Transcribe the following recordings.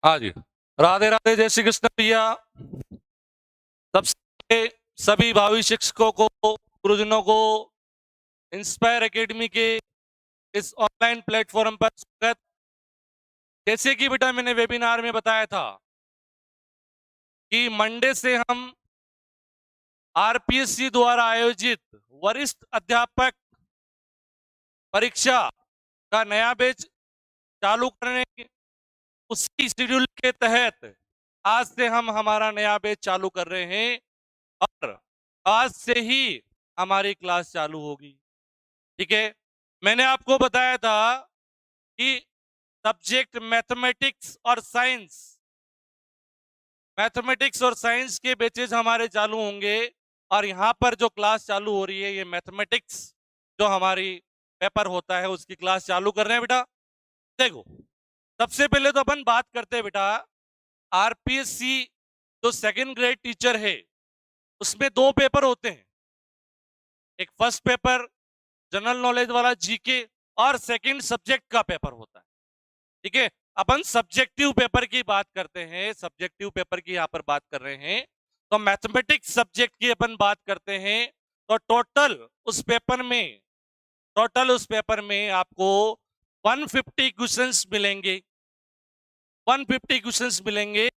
हाँ जी। राधे राधे, जय श्री कृष्ण भैया। सबसे सभी भावी शिक्षकों को, गुरुजनों को इंस्पायर एकेडमी के इस ऑनलाइन प्लेटफॉर्म पर स्वागत। जैसे कि बेटा मैंने वेबिनार में बताया था कि मंडे से हम आरपीएससी द्वारा आयोजित वरिष्ठ अध्यापक परीक्षा का नया बैच चालू करने उसी शेड्यूल के तहत आज से हम हमारा नया बैच चालू कर रहे हैं और आज से ही हमारी क्लास चालू होगी। ठीक है, मैंने आपको बताया था कि सब्जेक्ट मैथमेटिक्स और साइंस के बैचेज हमारे चालू होंगे और यहाँ पर जो क्लास चालू हो रही है ये मैथमेटिक्स जो हमारी पेपर होता है उसकी क्लास चालू कर रहे हैं बेटा। देखो, सबसे पहले तो अपन बात करते हैं बेटा, आरपीएससी जो सेकंड ग्रेड टीचर है उसमें दो पेपर होते हैं। एक फर्स्ट पेपर जनरल नॉलेज वाला जीके और सेकंड सब्जेक्ट का पेपर होता है। ठीक है, अपन सब्जेक्टिव पेपर की बात करते हैं, सब्जेक्टिव पेपर की यहाँ पर बात कर रहे हैं। तो मैथमेटिक्स सब्जेक्ट की अपन बात करते हैं तो टोटल उस पेपर में आपको 150 क्वेश्चंस मिलेंगे। 150 क्वेश्चंस मिलेंगे,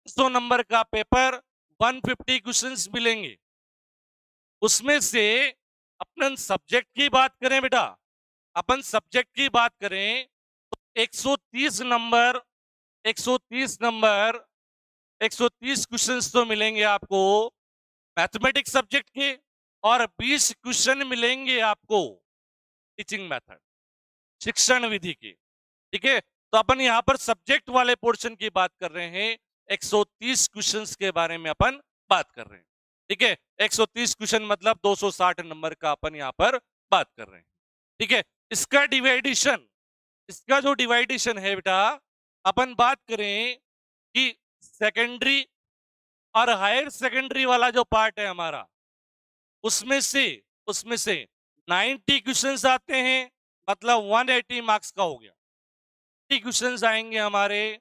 100 नंबर का पेपर, 150 क्वेश्चंस मिलेंगे। उसमें से अपन सब्जेक्ट की बात करें बेटा, अपन सब्जेक्ट की बात करें तो 130 नंबर 130 क्वेश्चंस तो मिलेंगे आपको मैथमेटिक्स सब्जेक्ट के और 20 क्वेश्चन मिलेंगे आपको टीचिंग मेथड, शिक्षण विधि के। ठीक है, तो अपन यहाँ पर सब्जेक्ट वाले पोर्शन की बात कर रहे हैं, 130 क्वेश्चंस के बारे में अपन बात कर रहे हैं। ठीक है, 130 क्वेश्चन मतलब 260 नंबर का अपन यहाँ पर बात कर रहे हैं। ठीक है, इसका जो डिवाइडेशन है बेटा, अपन बात करें कि सेकेंडरी और हायर सेकेंडरी वाला जो पार्ट है हमारा, उसमें से 90 क्वेश्चंस आते हैं, मतलब 180 मार्क्स का हो गया। क्वेश्चंस आएंगे हमारे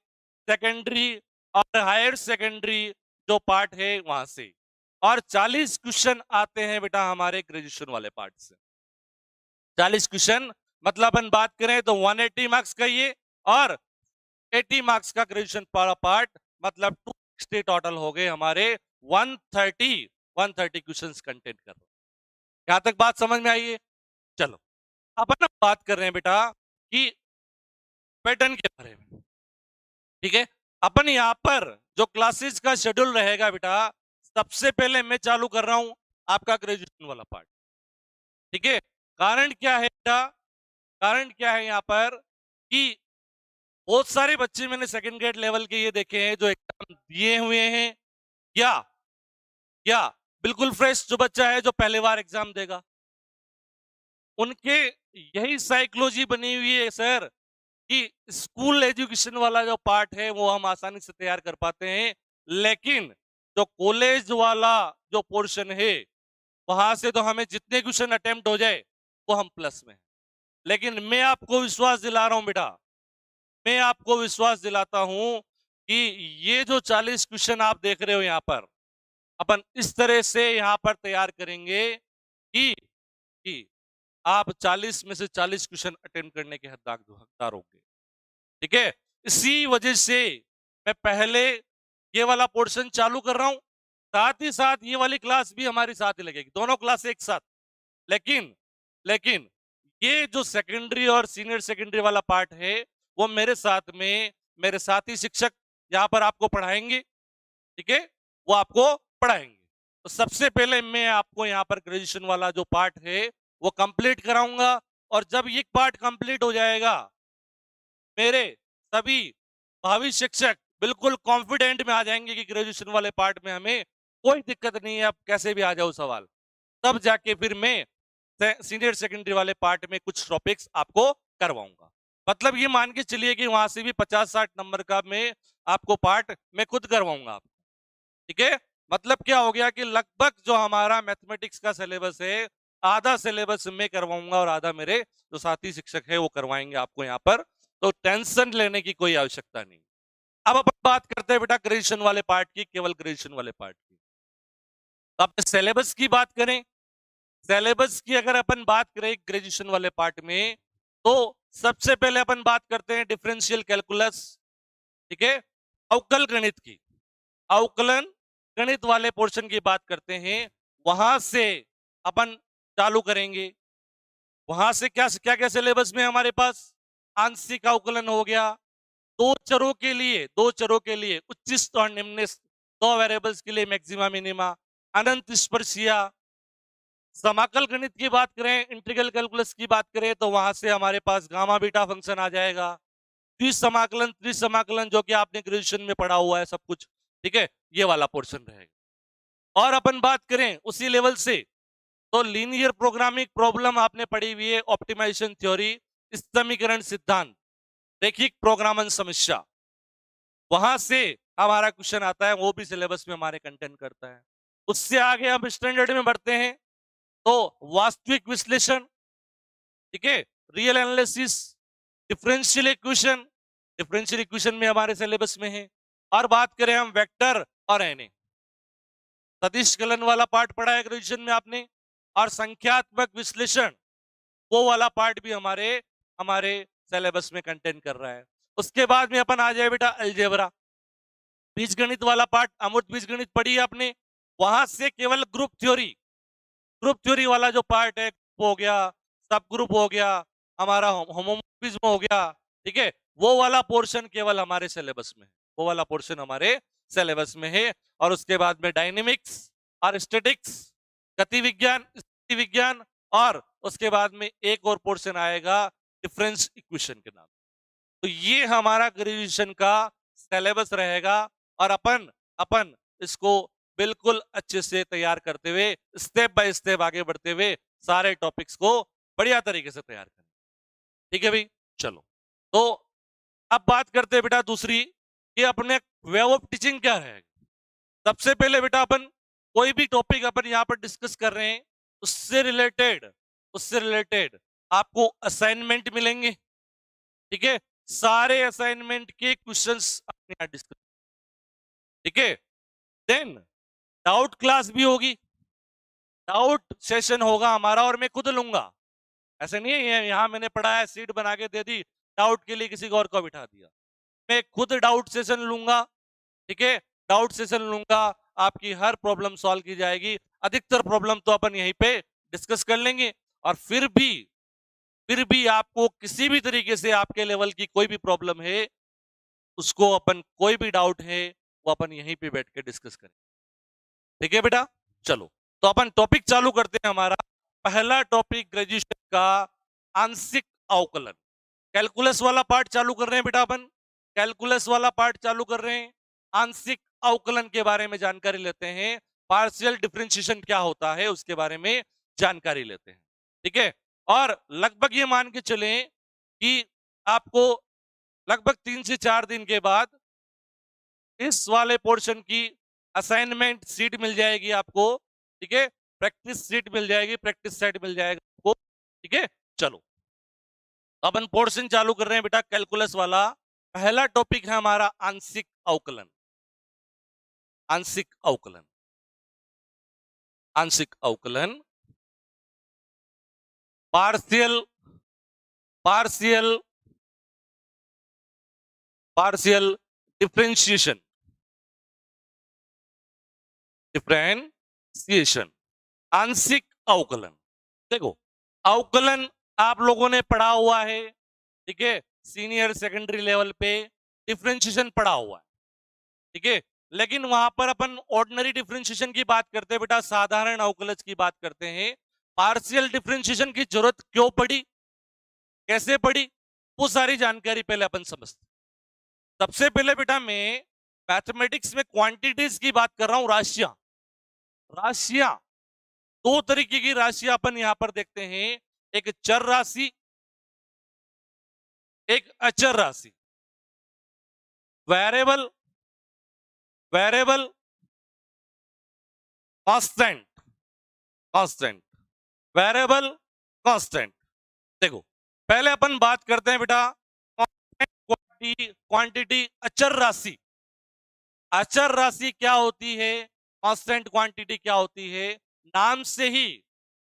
सेकेंडरी और हायर सेकेंडरी जो पार्ट है वहां से, और 40 क्वेश्चन आते हैं बेटा हमारे ग्रेजुएशन वाले पार्ट से। 40 क्वेश्चन मतलब अपन बात करें तो 180 मार्क्स का ये और 80 मार्क्स का ग्रेजुएशन पार्ट, मतलब 260 टोटल हो गए हमारे 130 क्वेश्चंस कंटेंट कर रहे हैं। यहां तक बात समझ में आई है? चलो, अपन बात कर रहे हैं बेटा कि पैटर्न के बारे में। ठीक है, अपन यहाँ पर जो क्लासेस का शेड्यूल रहेगा बेटा, सबसे पहले मैं चालू कर रहा हूं आपका ग्रेजुएशन वाला पार्ट। ठीक है, कारण क्या है बेटा, कारण क्या है यहाँ पर कि बहुत सारे बच्चे मैंने सेकंड ग्रेड लेवल के ये देखे हैं जो एग्जाम दिए हुए हैं या बिल्कुल फ्रेश जो बच्चा है जो पहली बार एग्जाम देगा, उनके यही साइकोलॉजी बनी हुई है सर कि स्कूल एजुकेशन वाला जो पार्ट है वो हम आसानी से तैयार कर पाते हैं, लेकिन जो कॉलेज वाला जो पोर्शन है वहां से तो हमें जितने क्वेश्चन अटेम्प्ट हो जाए वो हम प्लस में हैं। लेकिन मैं आपको विश्वास दिला रहा हूं बेटा, मैं आपको विश्वास दिलाता हूं कि ये जो 40 क्वेश्चन आप देख रहे हो यहाँ पर, अपन इस तरह से यहाँ पर तैयार करेंगे कि आप 40 में से 40 क्वेश्चन अटेम्प्ट करने के हकदार होंगे। ठीक है, इसी वजह से मैं पहले ये वाला पोर्शन चालू कर रहा हूं, साथ ही साथ ये वाली क्लास भी हमारी साथ ही लगेगी, दोनों क्लास एक साथ। लेकिन ये जो सेकेंडरी और सीनियर सेकेंडरी वाला पार्ट है वो मेरे साथी शिक्षक यहाँ पर आपको पढ़ाएंगे। ठीक है, वो आपको पढ़ाएंगे। तो सबसे पहले मैं आपको यहाँ पर ग्रेजुएशन वाला जो पार्ट है वो कंप्लीट कराऊंगा, और जब ये पार्ट कंप्लीट हो जाएगा मेरे सभी भावी शिक्षक बिल्कुल कॉन्फिडेंट में आ जाएंगे कि ग्रेजुएशन वाले पार्ट में हमें कोई दिक्कत नहीं है, अब कैसे भी आ जाओ सवाल। तब जाके फिर मैं सीनियर सेकेंडरी वाले पार्ट में कुछ टॉपिक्स आपको करवाऊंगा। मतलब ये मान के चलिए कि वहां से भी 50-60 नंबर का मैं आपको पार्ट मैं खुद करवाऊंगा आपको। ठीक है, मतलब क्या हो गया कि लगभग जो हमारा मैथमेटिक्स का सिलेबस है आधा सिलेबस मैं करवाऊंगा और आधा मेरे जो साथी शिक्षक है वो करवाएंगे आपको यहाँ पर, तो टेंशन लेने की कोई आवश्यकता नहीं। अब अपन बात करते हैं बेटा ग्रेजुएशन वाले पार्ट की, केवल ग्रेजुएशन वाले पार्ट की। तो अपने सिलेबस की बात करें, सिलेबस की अगर अपन बात करें ग्रेजुएशन वाले पार्ट में, तो सबसे पहले अपन बात करते हैं डिफरेंशियल कैलकुलस, ठीक है, अवकल गणित की, अवकलन गणित वाले पोर्शन की बात करते हैं। वहां से अपन चालू करेंगे। वहां से क्या क्या क्या सिलेबस में हमारे पास आंशिक अवकलन हो गया, दो चरों के लिए उच्चिष्ट और निम्निष्ट, दो वेरिएबल्स के लिए मैक्सिमा मिनिमा, अनंत स्पर्शिया। समाकल गणित की बात करें, इंटीग्रल कैलकुलस की बात करें, तो वहां से हमारे पास गामा बीटा फंक्शन आ जाएगा। त्रिसमाकलन जो कि आपने ग्रेजुएशन में पढ़ा हुआ है सब कुछ, ठीक है, ये वाला पोर्शन रहेगा। और अपन बात करें उसी लेवल से, तो लीनियर प्रोग्रामिंग प्रॉब्लम आपने पढ़ी हुई है, ऑप्टिमाइजेशन थ्योरी, समीकरण सिद्धांत, रैखिक प्रोग्रामन समस्या, वहां से हमारा क्वेश्चन आता है, वो भी सिलेबस में हमारे कंटेंट करता है। उससे आगे हम स्टैंडर्ड में बढ़ते हैं, तो वास्तविक विश्लेषण, ठीक है, रियल एनालिसिस, डिफरेंशियल इक्वेशन में हमारे सिलेबस में है। और बात करें हम वेक्टर और एनए, सदिश कलन वाला पार्ट पढ़ा है ग्रेजुएशन में आपने, और संख्यात्मक विश्लेषण, वो वाला पार्ट भी हमारे हमारे सिलेबस में कंटेंट कर रहा है। उसके बाद में अपन आ जाए बेटा अलजेब्रा, बीजगणित वाला पार्ट, अमूर्त बीजगणित पढ़ी है आपने, वहां से केवल ग्रुप थ्योरी वाला जो पार्ट है, हो गया, सब ग्रुप हो गया, हमारा होमोमोर्फिज्म हो गया, ठीक है, वो वाला पोर्शन केवल हमारे सिलेबस में है, वो वाला पोर्शन हमारे सिलेबस में है। और उसके बाद में डायनेमिक्स और स्टैटिक्स, गति विज्ञान, स्थिति विज्ञान, और उसके बाद में एक और पोर्शन आएगा डिफरेंस इक्वेशन के नाम। तो ये हमारा ग्रेजुएशन का सिलेबस रहेगा, और अपन अपन इसको बिल्कुल अच्छे से तैयार करते हुए, स्टेप बाय स्टेप आगे बढ़ते हुए सारे टॉपिक्स को बढ़िया तरीके से तैयार करें। ठीक है भाई, चलो। तो अब बात करते हैं बेटा दूसरी, कि अपने वे ऑफ टीचिंग क्या है। सबसे पहले बेटा अपन कोई भी टॉपिक अपन यहां पर डिस्कस कर रहे हैं, उससे रिलेटेड आपको असाइनमेंट मिलेंगे, ठीक है, सारे असाइनमेंट के क्वेश्चंस अपने यहां डिस्कस, ठीक है। देन डाउट क्लास भी होगी, डाउट सेशन होगा हमारा, और मैं खुद लूंगा, ऐसे नहीं है यहां मैंने पढ़ा है सीट बना के दे दी, डाउट के लिए किसी और को बिठा दिया, मैं खुद डाउट सेशन लूंगा, ठीक है, डाउट सेशन लूंगा, आपकी हर प्रॉब्लम सॉल्व की जाएगी। अधिकतर प्रॉब्लम तो अपन यहीं पे डिस्कस कर लेंगे, और फिर भी आपको किसी भी तरीके से आपके लेवल की कोई भी प्रॉब्लम है, उसको अपन, कोई भी डाउट है, वो अपन यहीं पे बैठ के डिस्कस करें, ठीक है बेटा। चलो, तो अपन टॉपिक चालू करते हैं। हमारा पहला टॉपिक ग्रेजुएशन का आंशिक अवकलन, कैलकुलस वाला पार्ट चालू कर रहे हैं बेटा, अपन कैलकुलस वाला पार्ट चालू कर रहे हैं। आंशिक अवकलन के बारे में जानकारी लेते हैं, पार्शियल डिफरेंशिएशन क्या होता है उसके बारे में जानकारी लेते हैं, ठीक है। और लगभग ये मान के चलें कि आपको लगभग 3 से 4 दिन के बाद इस वाले पोर्शन की असाइनमेंट सीट मिल जाएगी आपको, ठीक है, प्रैक्टिस सीट मिल जाएगी, प्रैक्टिस सेट मिल जाएगा आपको, ठीक है। चलो, अपन पोर्शन चालू कर रहे हैं बेटा कैलकुलस वाला। पहला टॉपिक है हमारा आंशिक अवकलन, आंशिक अवकलन, आंशिक अवकलन, partial partial partial differentiation, differentiation, आंशिक अवकलन। देखो, अवकलन आप लोगों ने पढ़ा हुआ है, ठीक है, सीनियर सेकेंडरी लेवल पे डिफरेंशिएशन पढ़ा हुआ है, ठीक है, लेकिन वहां पर अपन ऑर्डिनरी डिफरेंशिएशन की बात करते हैं बेटा, साधारण अवकलज की बात करते हैं। पार्शियल डिफरेंशिएशन की जरूरत क्यों पड़ी, कैसे पड़ी, वो सारी जानकारी पहले अपन समझते। सबसे पहले बेटा मैं मैथमेटिक्स में क्वांटिटीज की बात कर रहा हूं, राशियां, राशियां, दो तरीके की राशियां अपन यहां पर देखते हैं, एक चर राशि, एक अचर राशि, variable, variable, constant, constant, variable, constant. देखो, पहले अपन बात करते हैं बेटा क्वांटिटी, अचर राशि, अचर राशि क्या होती है, कांस्टेंट क्वांटिटी क्या होती है? नाम से ही,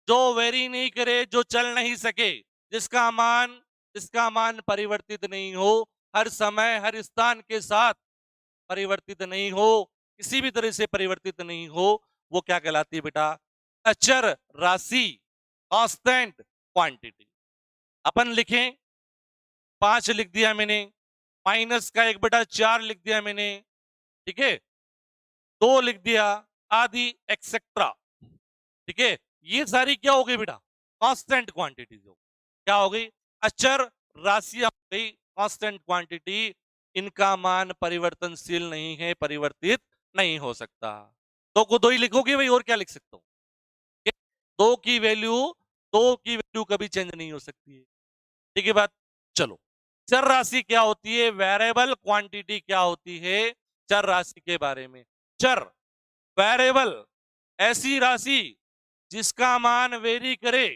जो वेरी नहीं करे, जो चल नहीं सके, जिसका मान परिवर्तित नहीं हो, हर समय हर स्थान के साथ परिवर्तित नहीं हो, किसी भी तरह से परिवर्तित नहीं हो, वो क्या कहलाती है बेटा? अचर राशि, कांस्टेंट क्वांटिटी। अपन लिखें, 5 लिख दिया मैंने, माइनस का 1/4 लिख दिया मैंने, ठीक है, 2 लिख दिया, आदि एक्सेट्रा, ठीक है। ये सारी क्या हो गई बेटा? कांस्टेंट क्वांटिटीज हो, क्या हो गई? अचर राशियां हो गई, कांस्टेंट क्वांटिटी। इनका मान परिवर्तनशील नहीं है, परिवर्तित नहीं हो सकता। दो को दो ही लिखोगे भाई, और क्या लिख सकता हूं? दो की वैल्यू, कभी चेंज नहीं हो सकती है, ठीक है बात। चलो, चर राशि क्या होती है, वेरिएबल क्वांटिटी क्या होती है, चर राशि के बारे में। चर, वेरिएबल, ऐसी राशि जिसका मान वेरी करे,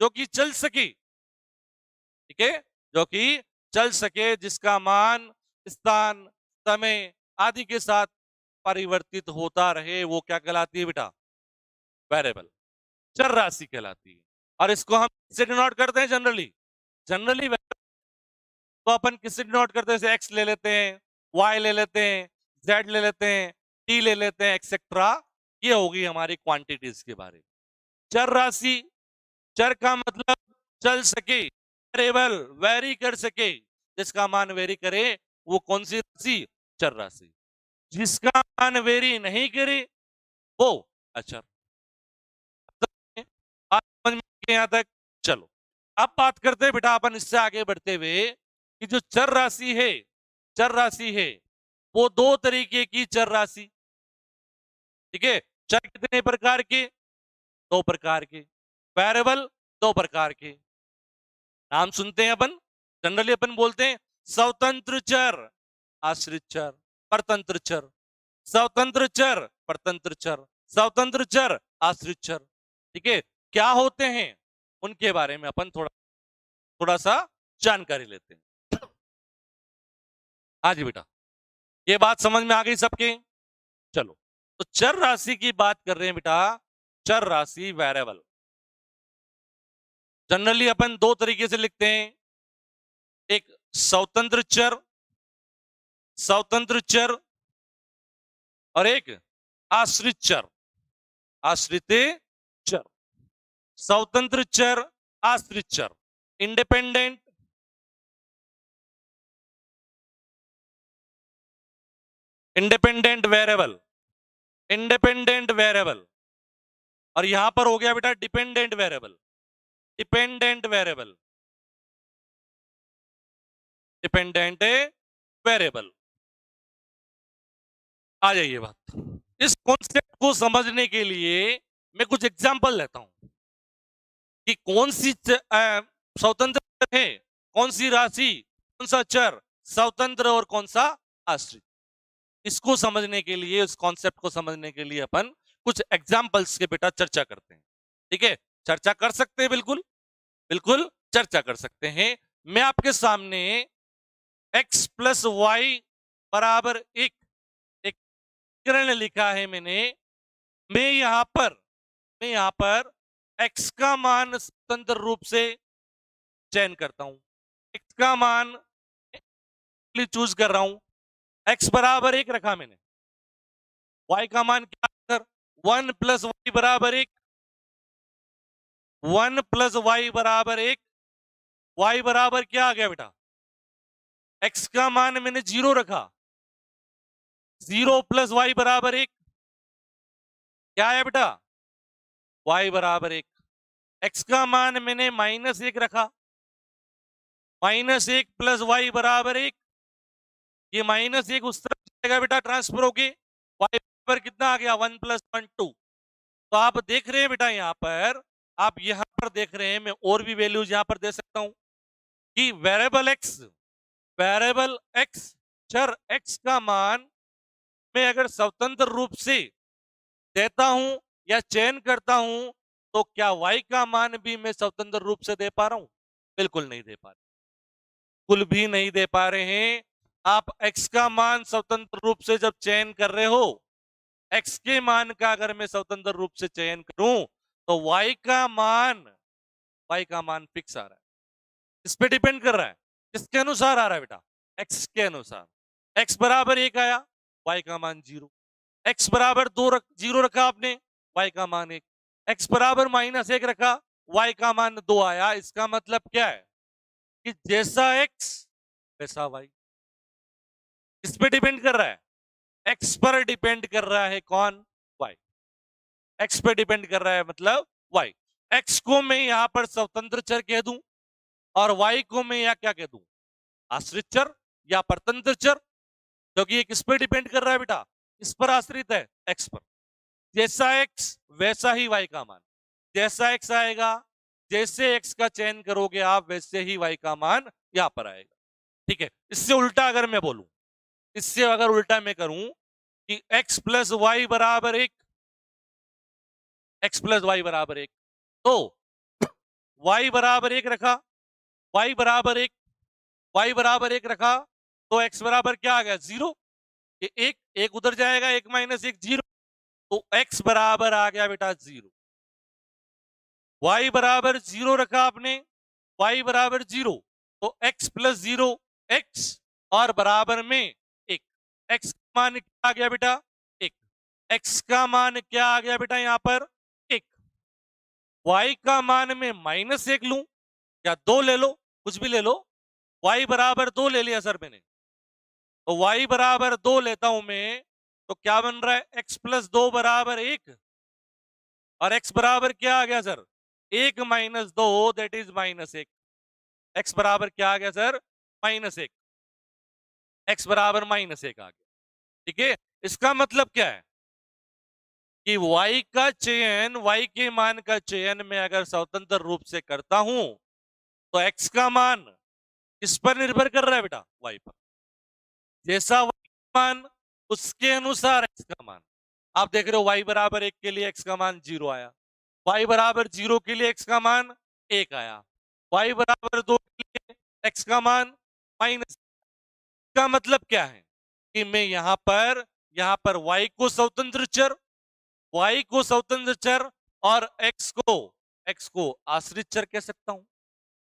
जो कि चल सके, ठीक है, जो कि चल सके, जिसका मान स्थान, समय आदि के साथ परिवर्तित होता रहे, वो क्या कहलाती है बेटा? वेरिएबल, चर राशि कहलाती है। और इसको हम किससे डिनोट करते हैं? जनरली तो अपन किससे डिनोट करते हैं? जैसे एक्स ले लेते हैं, वाई ले लेते हैं, जेड ले लेते हैं, टी ले लेते हैं, एक्सेट्रा। ये होगी हमारी क्वांटिटीज के बारे में। चर राशि, चर का मतलब चल सके, वेरिएबल, वेरी कर सके, जिसका मान वेरी करे, वो कौन सी राशि? चर राशि। जिसका मान वेरी नहीं करे, वो अचर। बात समझ में आई यहां तक? चलो, अब बात करते हैं बेटा अपन इससे आगे बढ़ते हुए कि जो चर राशि है, वो दो तरीके की चर राशि, ठीक है। चर कितने प्रकार के? दो प्रकार के। वेरिएबल, दो प्रकार के। नाम सुनते हैं अपन, जनरली अपन बोलते हैं स्वतंत्र चर, आश्रित चर, परतंत्र चर, स्वतंत्र चर, परतंत्र चर, स्वतंत्र चर, आश्रित चर, ठीक है। क्या होते हैं उनके बारे में अपन थोड़ा सा जानकारी लेते हैं। हाँ जी बेटा, ये बात समझ में आ गई सबके? चलो, तो चर राशि की बात कर रहे हैं बेटा। चर राशि, वेरिएबल, जनरली अपन दो तरीके से लिखते हैं, एक स्वतंत्र चर और एक आश्रित चर। आश्रित चर, स्वतंत्र चर, आश्रित चर, इंडिपेंडेंट, वेरिएबल, इंडिपेंडेंट वेरिएबल। और यहां पर हो गया बेटा dependent variable, dependent variable, dependent variable. आ जाइए बात, इस कॉन्सेप्ट को समझने के लिए मैं कुछ एग्जांपल लेता हूं कि कौन सी स्वतंत्र चर है, कौन सी राशि, कौन सा चर स्वतंत्र और कौन सा आश्रित। इसको समझने के लिए, इस कॉन्सेप्ट को समझने के लिए अपन कुछ एग्जांपल्स के बेटा चर्चा करते हैं, ठीक है। चर्चा कर सकते हैं, बिल्कुल बिल्कुल चर्चा कर सकते हैं। मैं आपके सामने x प्लस वाई बराबर एक समीकरण लिखा है मैंने। मैं यहां पर x का मान स्वतंत्र रूप से चयन करता हूं, x का मान चूज कर रहा हूं। x बराबर एक रखा मैंने, y का मान क्या सर? 1 प्लस वाई बराबर एक, 1 प्लस वाई बराबर एक। y बराबर क्या आ गया बेटा? x का मान मैंने 0 रखा, 0 प्लस वाई बराबर एक, क्या आया बेटा? y बराबर एक। x का मान मैंने -1 रखा, -1 प्लस वाई बराबर एक। ये -1 उस तरफ जाएगा बेटा, ट्रांसफर होके y पर कितना आ गया? 1 प्लस 1 2। तो आप देख रहे हैं बेटा, आप यहां पर देख रहे हैं, मैं और भी वैल्यूज यहां पर दे सकता हूं कि वेरिएबल x, चर x का मान मैं अगर स्वतंत्र रूप से देता हूं या चयन करता हूं, तो क्या y का मान भी मैं स्वतंत्र रूप से दे पा रहा हूं? बिल्कुल नहीं दे पा रहे, बिल्कुल भी नहीं दे पा रहे हैं। आप x का मान स्वतंत्र रूप से जब चयन कर रहे हो, x के मान का अगर मैं स्वतंत्र रूप से चयन करूं तो y का मान फिक्स आ रहा है। इस पे डिपेंड कर रहा है, किसके अनुसार आ रहा है बेटा, x के अनुसार। x बराबर 1 आया, y का मान 0। x बराबर 0 रखा आपने, y का मान 1। x बराबर -1 रखा, y का मान 2 आया। इसका मतलब क्या है कि जैसा x वैसा y। किस पे डिपेंड कर रहा है, x पर डिपेंड कर रहा है कौन, y। x पे डिपेंड कर रहा है मतलब y। x को मैं यहां पर स्वतंत्र चर कह दूं और y को मैं यहां क्या कह दूं, आश्रित चर या परतंत्र चर, क्योंकि ये किस पे डिपेंड कर रहा है बेटा, इस पर आश्रित है, x पर। जैसा x वैसा ही y का मान। जैसा x आएगा, जैसे x का चयन करोगे आप, वैसे ही y का मान यहां पर आएगा। ठीक है, इससे उल्टा अगर मैं बोलूं, इससे अगर उल्टा मैं करूं कि x प्लस वाई बराबर 1, x प्लस वाई बराबर 1, तो y बराबर 1 रखा, y बराबर 1, y बराबर 1 रखा, तो x बराबर क्या आ गया, 0। ये एक उधर जाएगा, 1 - 1 0, तो x बराबर आ गया बेटा 0। y बराबर 0 रखा आपने, y बराबर 0, तो x प्लस 0 x और बराबर में 1। x का मान क्या आ गया बेटा, 1। x का मान क्या आ गया बेटा यहां पर, 1। y का मान में -1 लूं या 2 ले लो, कुछ भी ले लो। y बराबर 2 ले लिया सर मैंने, तो y बराबर 2 लेता हूं मैं, तो क्या बन रहा है, x प्लस 2 बराबर 1 और x बराबर क्या आ गया सर, 1 - 2 दैट इज -1। x बराबर क्या आ गया सर, -1। x बराबर -1 आ गया। ठीक है, इसका मतलब क्या है कि y का चयन, y के मान का चयन मैं अगर स्वतंत्र रूप से करता हूं तो x का मान किस पर निर्भर कर रहा है बेटा, y पर। जैसा y का मान उसके अनुसार x का मान। आप देख रहे हो y बराबर 1 के लिए x का मान 0 आया, y बराबर 0 के लिए x का मान 1 आया, y बराबर 2 के लिए x का मान -। का मतलब क्या है कि मैं यहां पर y को स्वतंत्र चर, y को स्वतंत्र चर और x को आश्रित चर कह सकता हूं।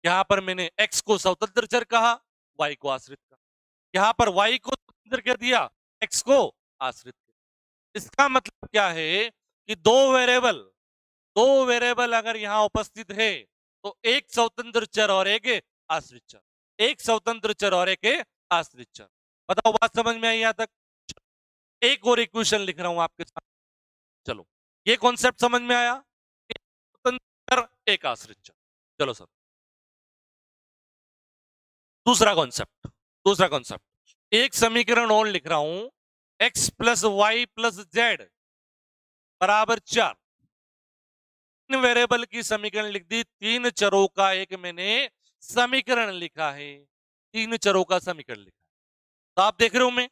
यहां पर मैंने x को स्वतंत्र चर कहा, y को आश्रित कहा। यहां पर y को स्वतंत्र कह दिया, x को आश्रित कहा। इसका मतलब क्या है कि दो वेरिएबल अगर यहां उपस्थित है तो एक स्वतंत्र चर और एक आश्रित चर, एक स्वतंत्र चर और एक आश्रित चर। बताओ बात समझ में आई यहां तक। एक और इक्वेशन लिख रहा हूं आपके साथ, चलो ये कॉन्सेप्ट समझ में आया, एक स्वतंत्र चर एक आश्रित चर। चलो सर दूसरा कॉन्सेप्ट एक समीकरण और लिख रहा हूं, x plus y plus z बराबर 4। तीन वेरिएबल की समीकरण लिख दी, तीन चरों का एक मैंने समीकरण लिखा है, तीन चरों का समीकरण लिखा है। तो आप देख रहे हो मैं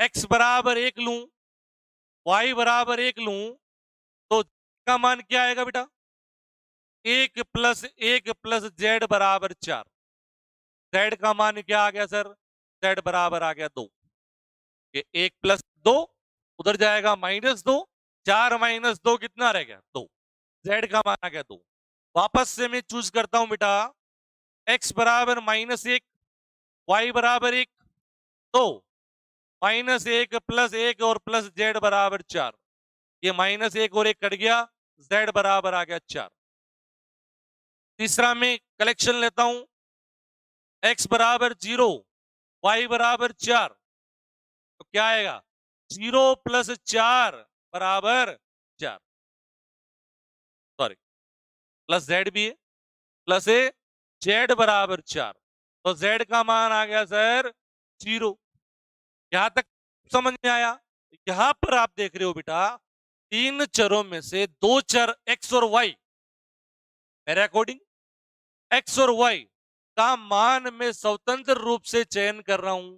x बराबर 1 लूं, y बराबर 1 लूं, तो का मान क्या आएगा बेटा, 1 प्लस जेड बराबर 4। जेड का मान क्या आ गया सर, जेड बराबर आ गया 2। ये 1 प्लस 2 उधर जाएगा -2, 4 - 2 कितना रह गया, 2। जेड का मान आ गया 2। वापस से मैं चूज करता हूं बेटा, x बराबर -1, y बराबर 1, तो -1 प्लस 1 और प्लस जेड बराबर 4। ये -1 और 1 कट गया, जेड बराबर आ गया 4। तीसरा मैं कलेक्शन लेता हूं, x बराबर 0, y बराबर 4, तो क्या आएगा, 0 प्लस 4 बराबर 4, सॉरी प्लस जेड भी है, प्लस ए जेड बराबर 4, तो जेड का मान आ गया सर 0। यहां तक समझ में आया। यहां पर आप देख रहे हो बेटा, तीन चरों में से दो चर x और y, मेरे अकॉर्डिंग x और y का मान मैं स्वतंत्र रूप से चयन कर रहा हूं,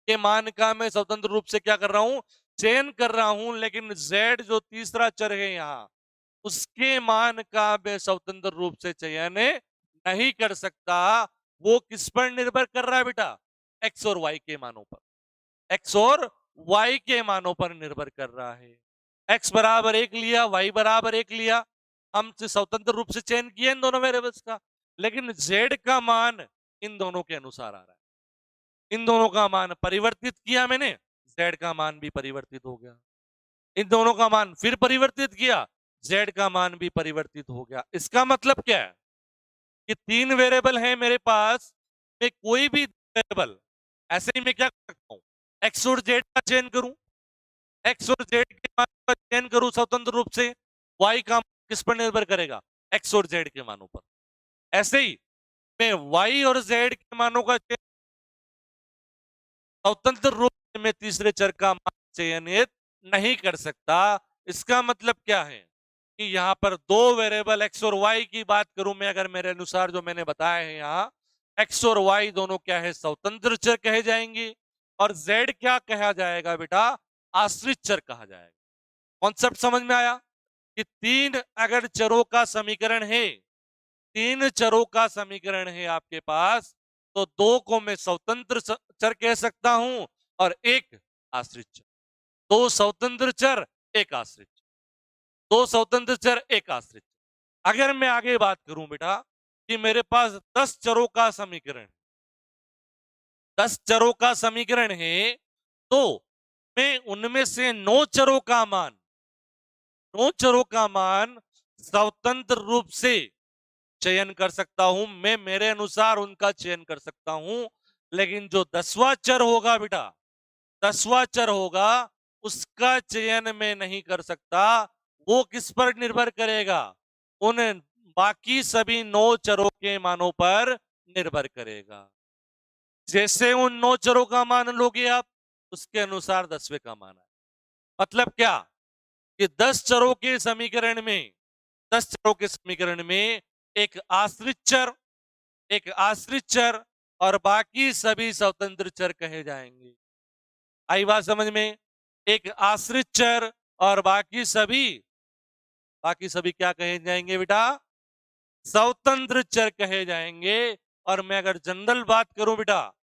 के मान का मैं स्वतंत्र रूप से क्या कर रहा हूं, चयन कर रहा हूं, लेकिन z जो तीसरा चर है यहां, उसके मान का मैं स्वतंत्र रूप से चयन नहीं कर सकता। वो किस पर निर्भर कर रहा है बेटा, एक्स और वाई के मानों पर, एक्स और वाई के मानों पर निर्भर कर रहा है। एक्स बराबर 1 लिया, वाई बराबर 1 लिया, हम स्वतंत्र रूप से चयन किए इन दोनों वेरिएबल्स का, लेकिन जेड का मान इन दोनों के अनुसार आ रहा है। इन दोनों का मान परिवर्तित किया मैंने, जेड का मान भी परिवर्तित हो गया। इन दोनों का मान फिर परिवर्तित किया, जेड का मान भी परिवर्तित हो गया। इसका मतलब क्या है कि 3 वेरिएबल हैं मेरे पास, मैं कोई भी वेरिएबल ऐसे ही मैं क्या कर सकता हूं, एक्स और जेड का चयन करूं, एक्स और जेड के मान का चयन करूं स्वतंत्र रूप से, वाई का किस पर निर्भर करेगा, एक्स और जेड के मानों पर। ऐसे ही मैं वाई और जेड के मानों का चयन स्वतंत्र रूप से मैं तीसरे चर का मान चयनित नहीं कर सकता। इसका मतलब क्या है कि यहां पर दो वेरिएबल एक्स और वाई की बात करूं मैं, अगर मेरे अनुसार जो मैंने बताया है यहां, एक्स और वाई दोनों क्या है, स्वतंत्र चर कहे जाएंगे, और जेड क्या कहा जाएगा बेटा, आश्रित चर कहा जाएगा। कॉन्सेप्ट समझ में आया कि 3 अगर चरों का समीकरण है, 3 चरों का समीकरण है आपके पास, तो 2 को मैं स्वतंत्र चर कह सकता हूं और 1 आश्रित चर। 2 स्वतंत्र चर, 1 आश्रित चर, 2 स्वतंत्र चर, 1 आश्रित चर। अगर मैं आगे बात करूं बेटा कि मेरे पास 10 चरों का समीकरण, 10 चरों का समीकरण है, तो मैं उनमें से 9 चरों का मान, 9 चरों का मान स्वतंत्र रूप से चयन कर सकता हूं, मैं मेरे अनुसार उनका चयन कर सकता हूं। लेकिन जो 10वां चर होगा बेटा, 10वां चर होगा, उसका चयन मैं नहीं कर सकता। वो किस पर निर्भर करेगा, उन बाकी सभी 9 चरों के मानों पर निर्भर करेगा। जैसे उन 9 चरों का मान लोगे आप, उसके अनुसार 10वें का मान है। मतलब क्या कि 10 चरों के समीकरण में, 10 चरों के समीकरण में एक आश्रित चर, एक आश्रित चर और बाकी सभी स्वतंत्र चर कहे जाएंगे। आई बात समझ में, एक आश्रित चर और बाकी सभी क्या कहे जाएंगे बेटा, स्वतंत्र चर कहे जाएंगे। और मैं अगर जनरल बात करूं बेटा,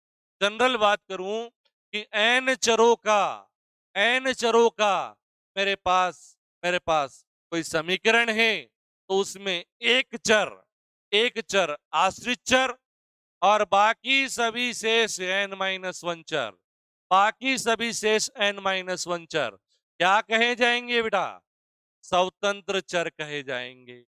जनरल बात करूं कि n चरों का मेरे पास कोई समीकरण है, तो उसमें एक चर आश्रित चर और बाकी सभी शेष n-1 चर, बाकी सभी शेष n-1 चर क्या कहे जाएंगे बेटा, स्वतंत्र चर कहे जाएंगे।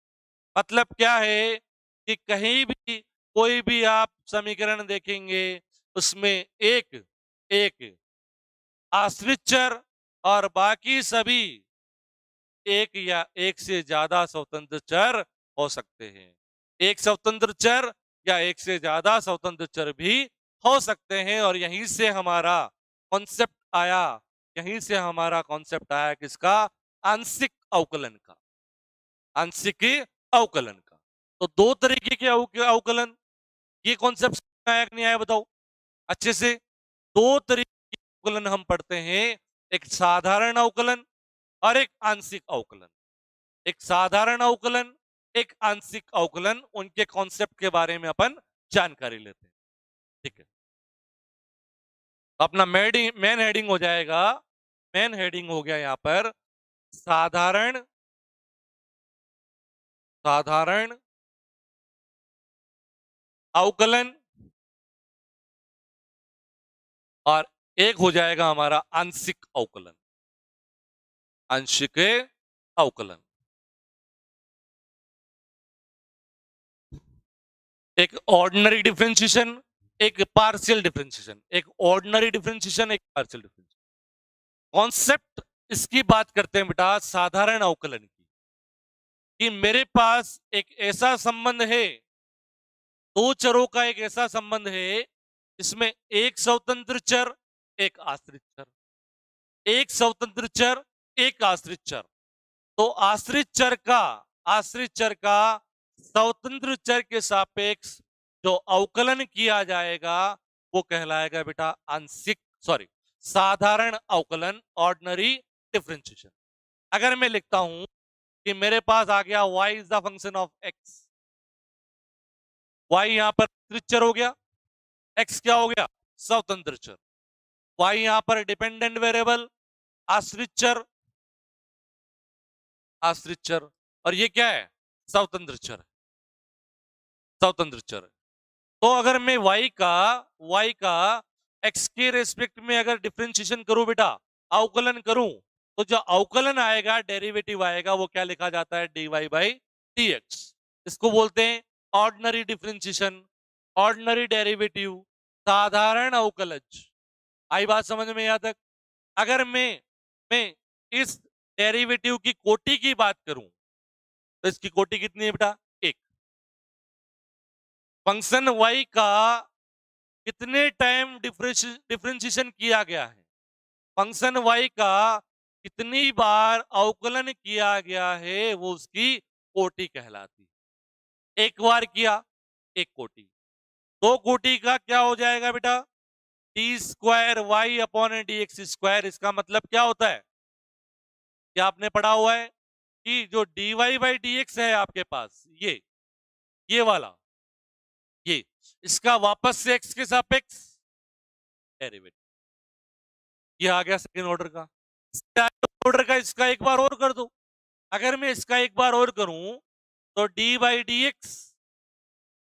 मतलब क्या है कि कहीं भी कोई भी आप समीकरण देखेंगे, उसमें एक एक आश्रित चर और बाकी सभी एक या एक से ज्यादा स्वतंत्र चर हो सकते हैं। एक स्वतंत्र चर या एक से ज्यादा स्वतंत्र चर भी हो सकते हैं। और यहीं से हमारा कॉन्सेप्ट आया, यहीं से हमारा कॉन्सेप्ट आया किसका, आंशिक अवकलन का, आंशिक अवकलन का। तो दो तरीके के अवकलन, ये कॉन्सेप्ट आया कि नहीं आया बताओ अच्छे से। दो तरीके के अवकलन हम पढ़ते हैं, एक साधारण अवकलन और एक आंशिक अवकलन। एक साधारण अवकलन, एक आंशिक अवकलन, उनके कॉन्सेप्ट के बारे में अपन जानकारी लेते हैं। ठीक है, अपना मेन हेडिंग हो जाएगा, मेन हेडिंग हो गया यहां पर साधारण अवकलन, और एक हो जाएगा हमारा आंशिक अवकलन, आंशिक अवकलन। एक ऑर्डिनरी डिफरेंशिएशन, एक पार्शियल डिफरेंशिएशन, एक ऑर्डिनरी डिफरेंशिएशन, एक पार्शियल डिफरेंशिएशन। कॉन्सेप्ट इसकी बात करते हैं बेटा साधारण अवकलन की, कि मेरे पास एक ऐसा संबंध है, दो चरों का एक ऐसा संबंध है जिसमें एक स्वतंत्र चर, एक आश्रित चर, एक स्वतंत्र चर, एक आश्रित चर। तो आश्रित चर का स्वतंत्र चर के सापेक्ष जो अवकलन किया जाएगा वो कहलाएगा बेटा साधारण अवकलन, ऑर्डिनरी डिफरेंशिएशन। अगर मैं लिखता हूं कि मेरे पास आ गया y is the function of x, y यहां पर आश्रित चर हो गया, x क्या हो गया, स्वतंत्र चर, y यहां पर डिपेंडेंट वेरिएबल, आश्रित चर, आश्रित चर, और ये क्या है? स्वतंत्र चर, स्वतंत्र चर। तो अगर मैं y का x के रेस्पेक्ट में अगर डिफरेंशिएशन करूं बेटा, अवकलन करूं, तो जो अवकलन आएगा, डेरिवेटिव आएगा, वो क्या लिखा जाता है? dy by dx। इसको बोलते हैं ऑर्डिनरी डिफरेंशिएशन, ऑर्डिनरी डेरिवेटिव, साधारण अवकलज। आई बात समझ में यहां तक? अगर मैं इस डेरिवेटिव की कोटि की बात करूं, तो इसकी कोटि कितनी है बेटा? एक। फंक्शन y का कितने टाइम डिफरेंशिएशन किया गया है, फंक्शन y का कितनी बार अवकलन किया गया है, वो उसकी कोटि कहलाती है। एक बार किया, एक कोटि। दो कोटि का क्या हो जाएगा बेटा? D square y upon d x square. इसका मतलब क्या होता है? क्या आपने पढ़ा हुआ है कि जो dy बाई डी एक्स है आपके पास, ये वाला, ये इसका वापस से x के सापेक्ष डेरिवेटिव, ये आ गया सेकेंड ऑर्डर का। ऑर्डर का इसका एक बार और कर दो। अगर मैं इसका एक बार और करूं, तो d by d x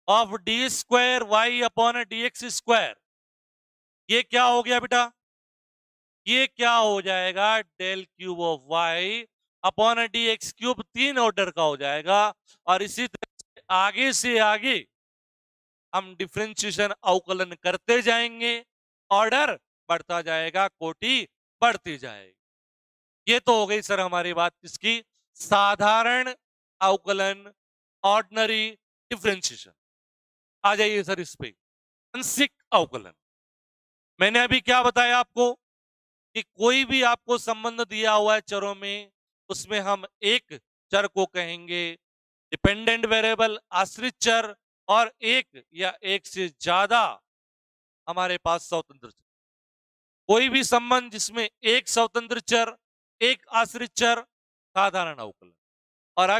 of d square y upon d x square, ये क्या हो गया बेटा? ये क्या हो जाएगा? Del cube of y upon d x cube, तीन ऑर्डर का हो जाएगा। और इसी तरह से आगे हम डिफरेंशिएशन अवकलन करते जाएंगे, ऑर्डर बढ़ता जाएगा, कोटि बढ़ती जाएगी। ये तो हो गई सर हमारी बात किसकी? साधारण अवकलन, ऑर्डिनरी डिफरेंशिएशन। आ जाइए सर इस पे, आंशिक अवकलन। मैंने अभी क्या बताया आपको कि कोई भी आपको संबंध दिया हुआ है चरों में, उसमें हम एक चर को कहेंगे डिपेंडेंट वेरिएबल, आश्रित चर, और एक या एक से ज्यादा हमारे पास स्वतंत्र चर। कोई भी संबंध जिसमें एक स्वतंत्र चर, एक आश्रित चर, साधारण अवकलन। और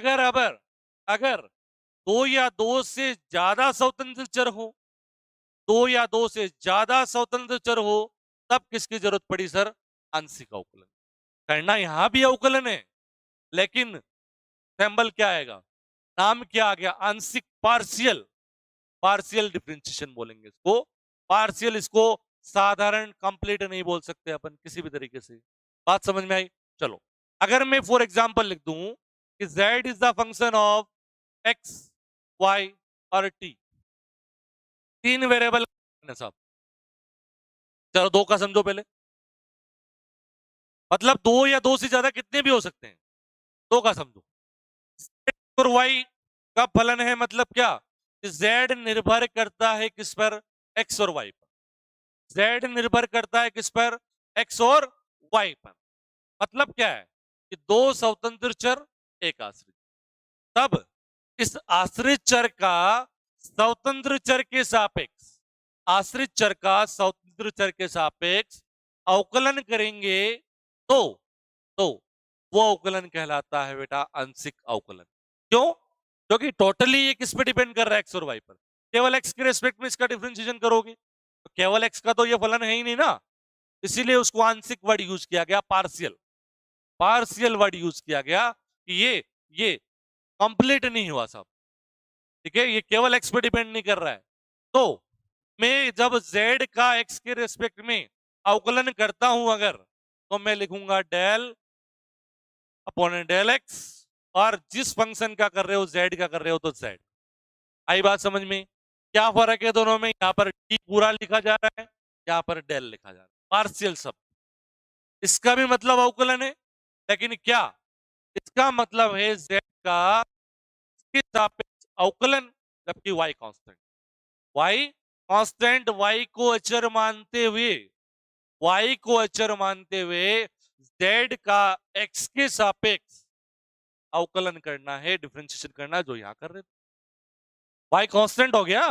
अगर दो या दो से ज्यादा स्वतंत्र चर हो, दो या दो से ज्यादा स्वतंत्र चर हो, तब किसकी जरूरत पड़ी सर? आंशिक अवकलन। करना यहां भी अवकलन है, लेकिन सैंबल क्या आएगा? नाम क्या आ गया? आंशिक, पार्शियल, पार्शियल डिफरेंशिएशन बोलेंगे इसको। पार्शियल, इसको साधारण कंप्लीट नहीं बोल सकते अपन किसी भी तरीके से। बात समझ में आई? चलो, अगर मैं फॉर एग्जांपल लिख दूं कि z is the function of x, y और t, तीन वेरिएबल साहब। चलो दो का समझो पहले, मतलब दो या दो से ज्यादा कितने भी हो सकते हैं, दो का समझो। और y का फलन है, मतलब क्या? z निर्भर करता है किस पर? x और y पर। z निर्भर करता है किस पर? x और y पर। मतलब क्या है कि दो स्वतंत्र चर, एक आश्रित। तब इस आश्रित चर का स्वतंत्र चर के सापेक्ष, आश्रित चर का स्वतंत्र चर के सापेक्ष अवकलन करेंगे, तो वो अवकलन कहलाता है बेटा आंशिक अवकलन। क्यों? क्योंकि टोटली ये किस पे डिपेंड कर रहा है? एक्स और वाई पर। केवल एक्स के रेस्पेक्ट में इसका डिफरेंशिएशन करोगे, तो केवल एक्स का तो ये फलन है ही नहीं ना, इसीलिए उसको आंशिक वर्ड यूज किया गया, पार्शियल, पार्शियल वर्ड यूज किया गया कि ये कंप्लीट नहीं हुआ सब। ठीक है, ये केवल एक्स पे डिपेंड नहीं कर रहा है। तो मैं जब z का x के रेस्पेक्ट में अवकलन करता हूं अगर, तो मैं लिखूंगा डेल अपॉन डेल x, और जिस फंक्शन का कर रहे हो z का कर रहे हो तो z। आई बात समझ में? क्या फर्क है दोनों में? यहां पर t पूरा लिखा जा रहा है, यहां पर डेल लिखा जा रहा है, पार्शियल सब। इसका भी मतलब अवकलन है, लेकिन क्या इसका मतलब है z का के सापेक्ष अवकलन, जबकि y constant. y constant, y को अचर मानते हुए, y को अचर मानते हुए z का x के सापेक्ष अवकलन करना है, डिफरेंशिएशन करना है, जो यहां कर रहे थे। y कांस्टेंट हो गया,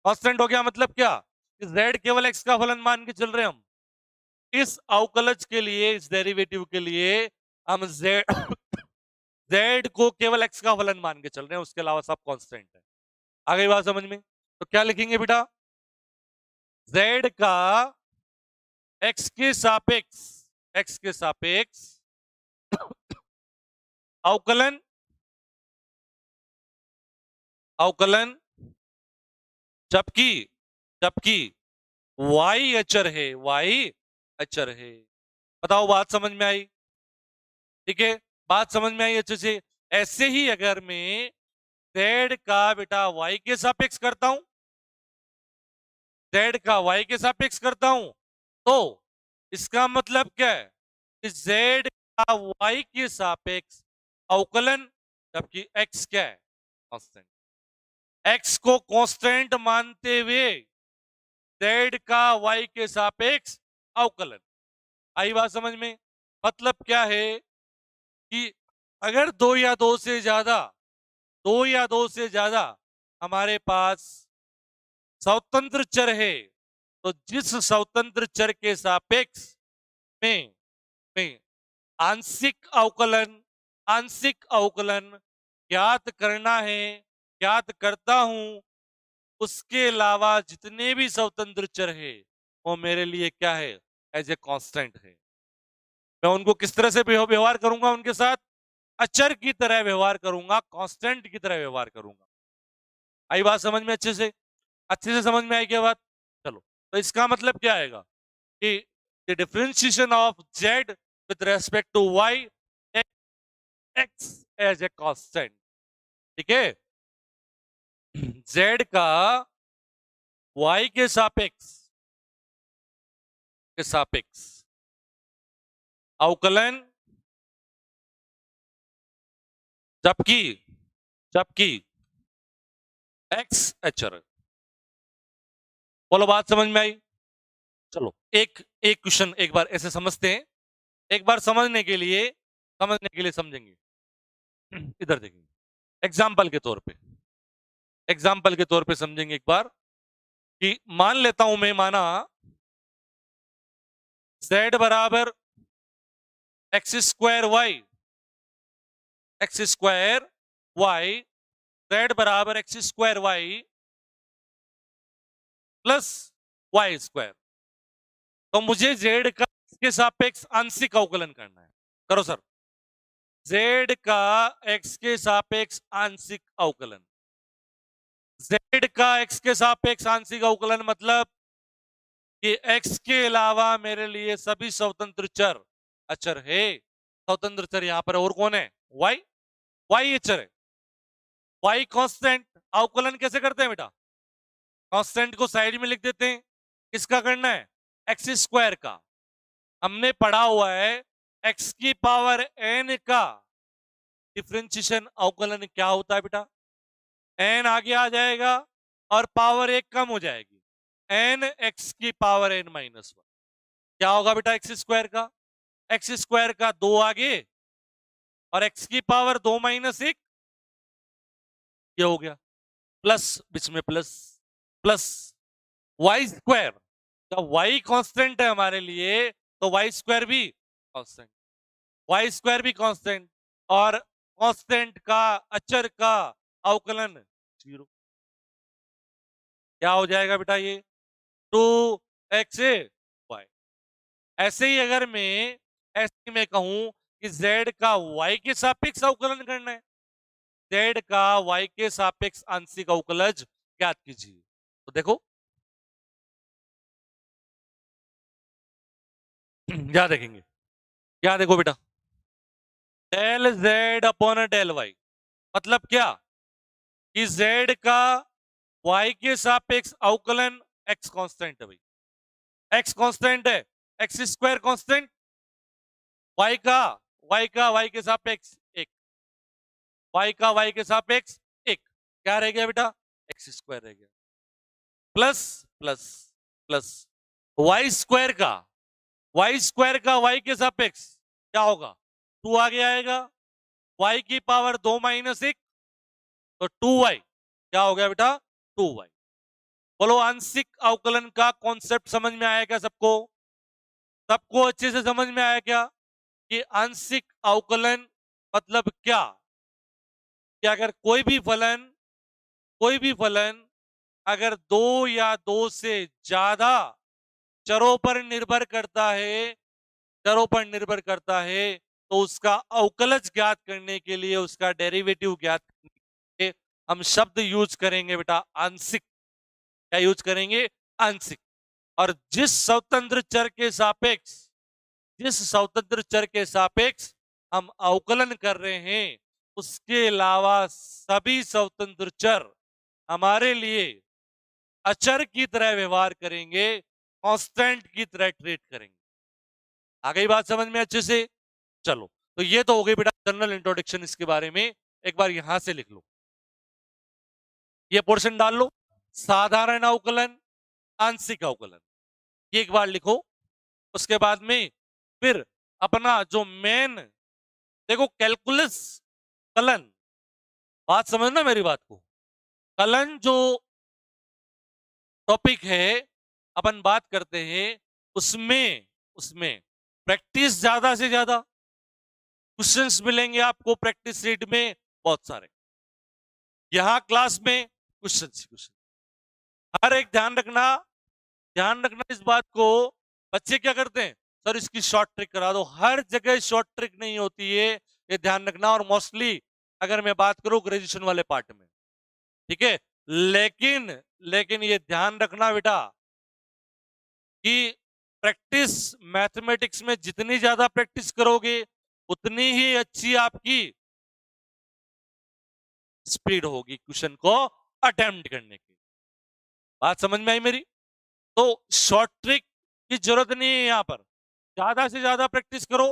कांस्टेंट हो गया मतलब क्या? कि z केवल x का फलन मान के चल रहे हैं हम। इस अवकलज के लिए, इस डेरिवेटिव के लिए हम z z को केवल x का फलन मान के चल रहे हैं, उसके अलावा सब कांस्टेंट है। आ गई बात समझ में? तो क्या लिखेंगे बेटा? z का x के सापेक्ष अवकलन जबकि जबकि y अचर है। बताओ बात समझ में आई? ठीक है, बात समझ में आई अच्छे से। ऐसे ही अगर मैं z का बेटा y के सापेक्ष करता हूं, z का y के सापेक्ष करता हूं, तो इसका मतलब क्या है कि z का y के सापेक्ष अवकलन, जबकि x क्या है? कांस्टेंट। x को कांस्टेंट मानते हुए z का y के सापेक्ष अवकलन। आई बात समझ में? मतलब क्या है कि अगर दो या दो से ज्यादा हमारे पास स्वतंत्र चर है, तो जिस स्वतंत्र चर के सापेक्ष में आंशिक अवकलन ज्ञात करना है, ज्ञात करता हूं, उसके अलावा जितने भी स्वतंत्र चर है वो मेरे लिए क्या है? एज ए कांस्टेंट है। मैं उनको किस तरह से व्यवहार करूंगा? उनके साथ अचर की तरह व्यवहार करूंगा, कांस्टेंट की तरह व्यवहार करूंगा। आई बात समझ में? अच्छे से समझ में आई क्या बात? चलो, तो इसका मतलब क्या आएगा कि the differentiation of z with respect to y x as a constant. ठीक है, z का y के सापेक्ष अवकलन, जबकि x अचर। बोलो बात समझ में आई? चलो, एक क्वेश्चन एक बार ऐसे समझते हैं, एक बार समझने के लिए समझेंगे। इधर देखेंगे, एग्जाम्पल के तौर पे समझेंगे एक बार कि मान लेता हूं मैं, माना z बराबर x स्क्वायर y, z बराबर x square y plus y square. तो मुझे z का इसके सापेक्ष आंशिक अवकलन करना है। करो सर। z का x के सापेक्ष आंशिक अवकलन, z का x के सापेक्ष आंशिक अवकलन मतलब कि x के अलावा मेरे लिए सभी स्वतंत्र चर अचर है। स्वतंत्र चर यहां पर और कौन है? y अचर है। y constant. अवकलन कैसे करते हैं बेटा? कांस्टेंट को साइड में लिख देते हैं। किसका करना है? एक्स स्क्वायर का। हमने पढ़ा हुआ है x की पावर n का डिफरेंशिएशन अवकलन क्या होता है बेटा? n आगे आ जाएगा और पावर एक कम हो जाएगी, n x की पावर n माइनस वन। क्या होगा बेटा? एक्स स्क्वायर का दो आगे और x की पावर दो माइनस एक, ये हो गया, प्लस बीच में प्लस वाई स्क्वायर। जब y कांस्टेंट है हमारे लिए तो y स्क्वायर भी कांस्टेंट, और कांस्टेंट का अचर का अवकलन 0। क्या हो जाएगा बेटा? ये 2x y। ऐसे ही अगर मैं कहूं कि z का y के सापेक्ष अवकलन करना है, z का y के सापेक्ष आंशिक अवकलज ज्ञात कीजिए। तो देखो क्या देखेंगे? क्या देखो बेटा, del z upon del y मतलब क्या कि z का y के सापेक्ष अवकलन, x कांस्टेंट है भाई, x कांस्टेंट है, x स्क्वायर कांस्टेंट, y का y के सापेक्ष एक, y का y के सापेक्ष एक, क्या रह गया बेटा? x स्क्वायर रह गया, plus plus plus y square का y के सापेक्ष क्या होगा? 2 आगे आएगा, y की पावर 2 माइनस एक, तो 2y। क्या हो गया बेटा? 2y। बोलो आंशिक अवकलन का कॉन्सेप्ट समझ में आया क्या सबको? सबको अच्छे से समझ में आया क्या कि आंशिक अवकलन मतलब क्या? कि अगर कोई भी फलन अगर 2 या 2 से ज्यादा चरों पर निर्भर करता है, तो उसका अवकलज ज्ञात करने के लिए, उसका डेरिवेटिव ज्ञात करने के लिए हम शब्द यूज करेंगे बेटा आंशिक। क्या यूज करेंगे? आंशिक। और जिस स्वतंत्र चर के सापेक्ष हम अवकलन कर रहे हैं, उसके अलावा सभी स्वतंत्र चर हमारे लिए अचर की तरह व्यवहार करेंगे, कांस्टेंट की तरह ट्रीट करेंगे। आ गई बात समझ में अच्छे से? चलो, तो ये तो हो गई बेटा जनरल इंट्रोडक्शन इसके बारे में। एक बार यहां से लिख लो, ये पोर्शन डाल लो, साधारण अवकलन, आंशिक अवकलन, ये एक बार लिखो। उसके बाद में फिर अपना जो मेन, देखो कैलकुलस कलन, बात समझना मेरी बात को, कलन जो टॉपिक है अपन बात करते हैं, उसमें उसमें प्रैक्टिस ज्यादा से ज्यादा क्वेश्चंस मिलेंगे आपको, प्रैक्टिस रीड में बहुत सारे, यहां क्लास में क्वेश्चन हर एक ध्यान रखना इस बात को। बच्चे क्या करते हैं, सर इसकी शॉर्ट ट्रिक करा दो, हर जगह शॉर्ट ट्रिक नहीं होती है, ये ध्यान रखना। और मोस्टली अगर मैं बात करूं ग्रेजुएशन वाले पार्ट में, ठीक है, लेकिन लेकिन ये ध्यान रखना बेटा कि प्रैक्टिस मैथमेटिक्स में जितनी ज्यादा प्रैक्टिस करोगे, उतनी ही अच्छी आपकी स्पीड होगी क्वेश्चन को अटेम्प्ट करने की। बात समझ में आई मेरी? तो शॉर्ट ट्रिक की जरूरत नहीं है यहां पर, ज्यादा से ज्यादा प्रैक्टिस करो,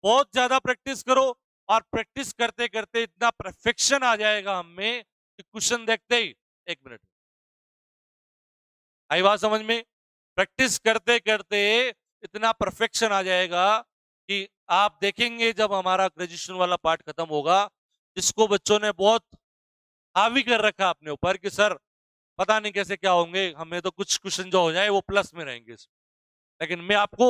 बहुत ज्यादा प्रैक्टिस करो, और प्रैक्टिस करते करते इतना परफेक्शन आ जाएगा हमें कि क्वेश्चन देखते ही, एक मिनट, आई बात समझ में? प्रैक्टिस करते करते इतना परफेक्शन आ जाएगा कि आप देखेंगे जब हमारा ग्रेजुएशन वाला पार्ट खत्म होगा, जिसको बच्चों ने बहुत हावी कर रखा अपने ऊपर कि सर पता नहीं कैसे क्या होंगे, हमें तो कुछ क्वेश्चन जो हो जाए वो प्लस में रहेंगे, लेकिन मैं आपको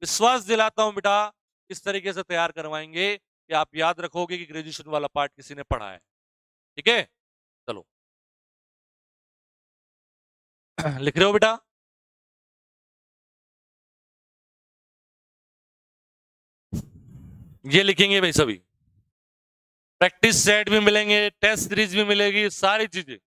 विश्वास दिलाता हूं बेटा, इस तरीके से तैयार करवाएंगे कि आप याद रखोगे कि ग्रेजुएशन वाला पार्ट किसी ने पढ़ा है। ठीक है, चलो लिख रहे हो बेटा? ये लिखेंगे भाई सभी, प्रैक्टिस सेट भी मिलेंगे, टेस्ट सीरीज भी मिलेगी, सारी चीजें।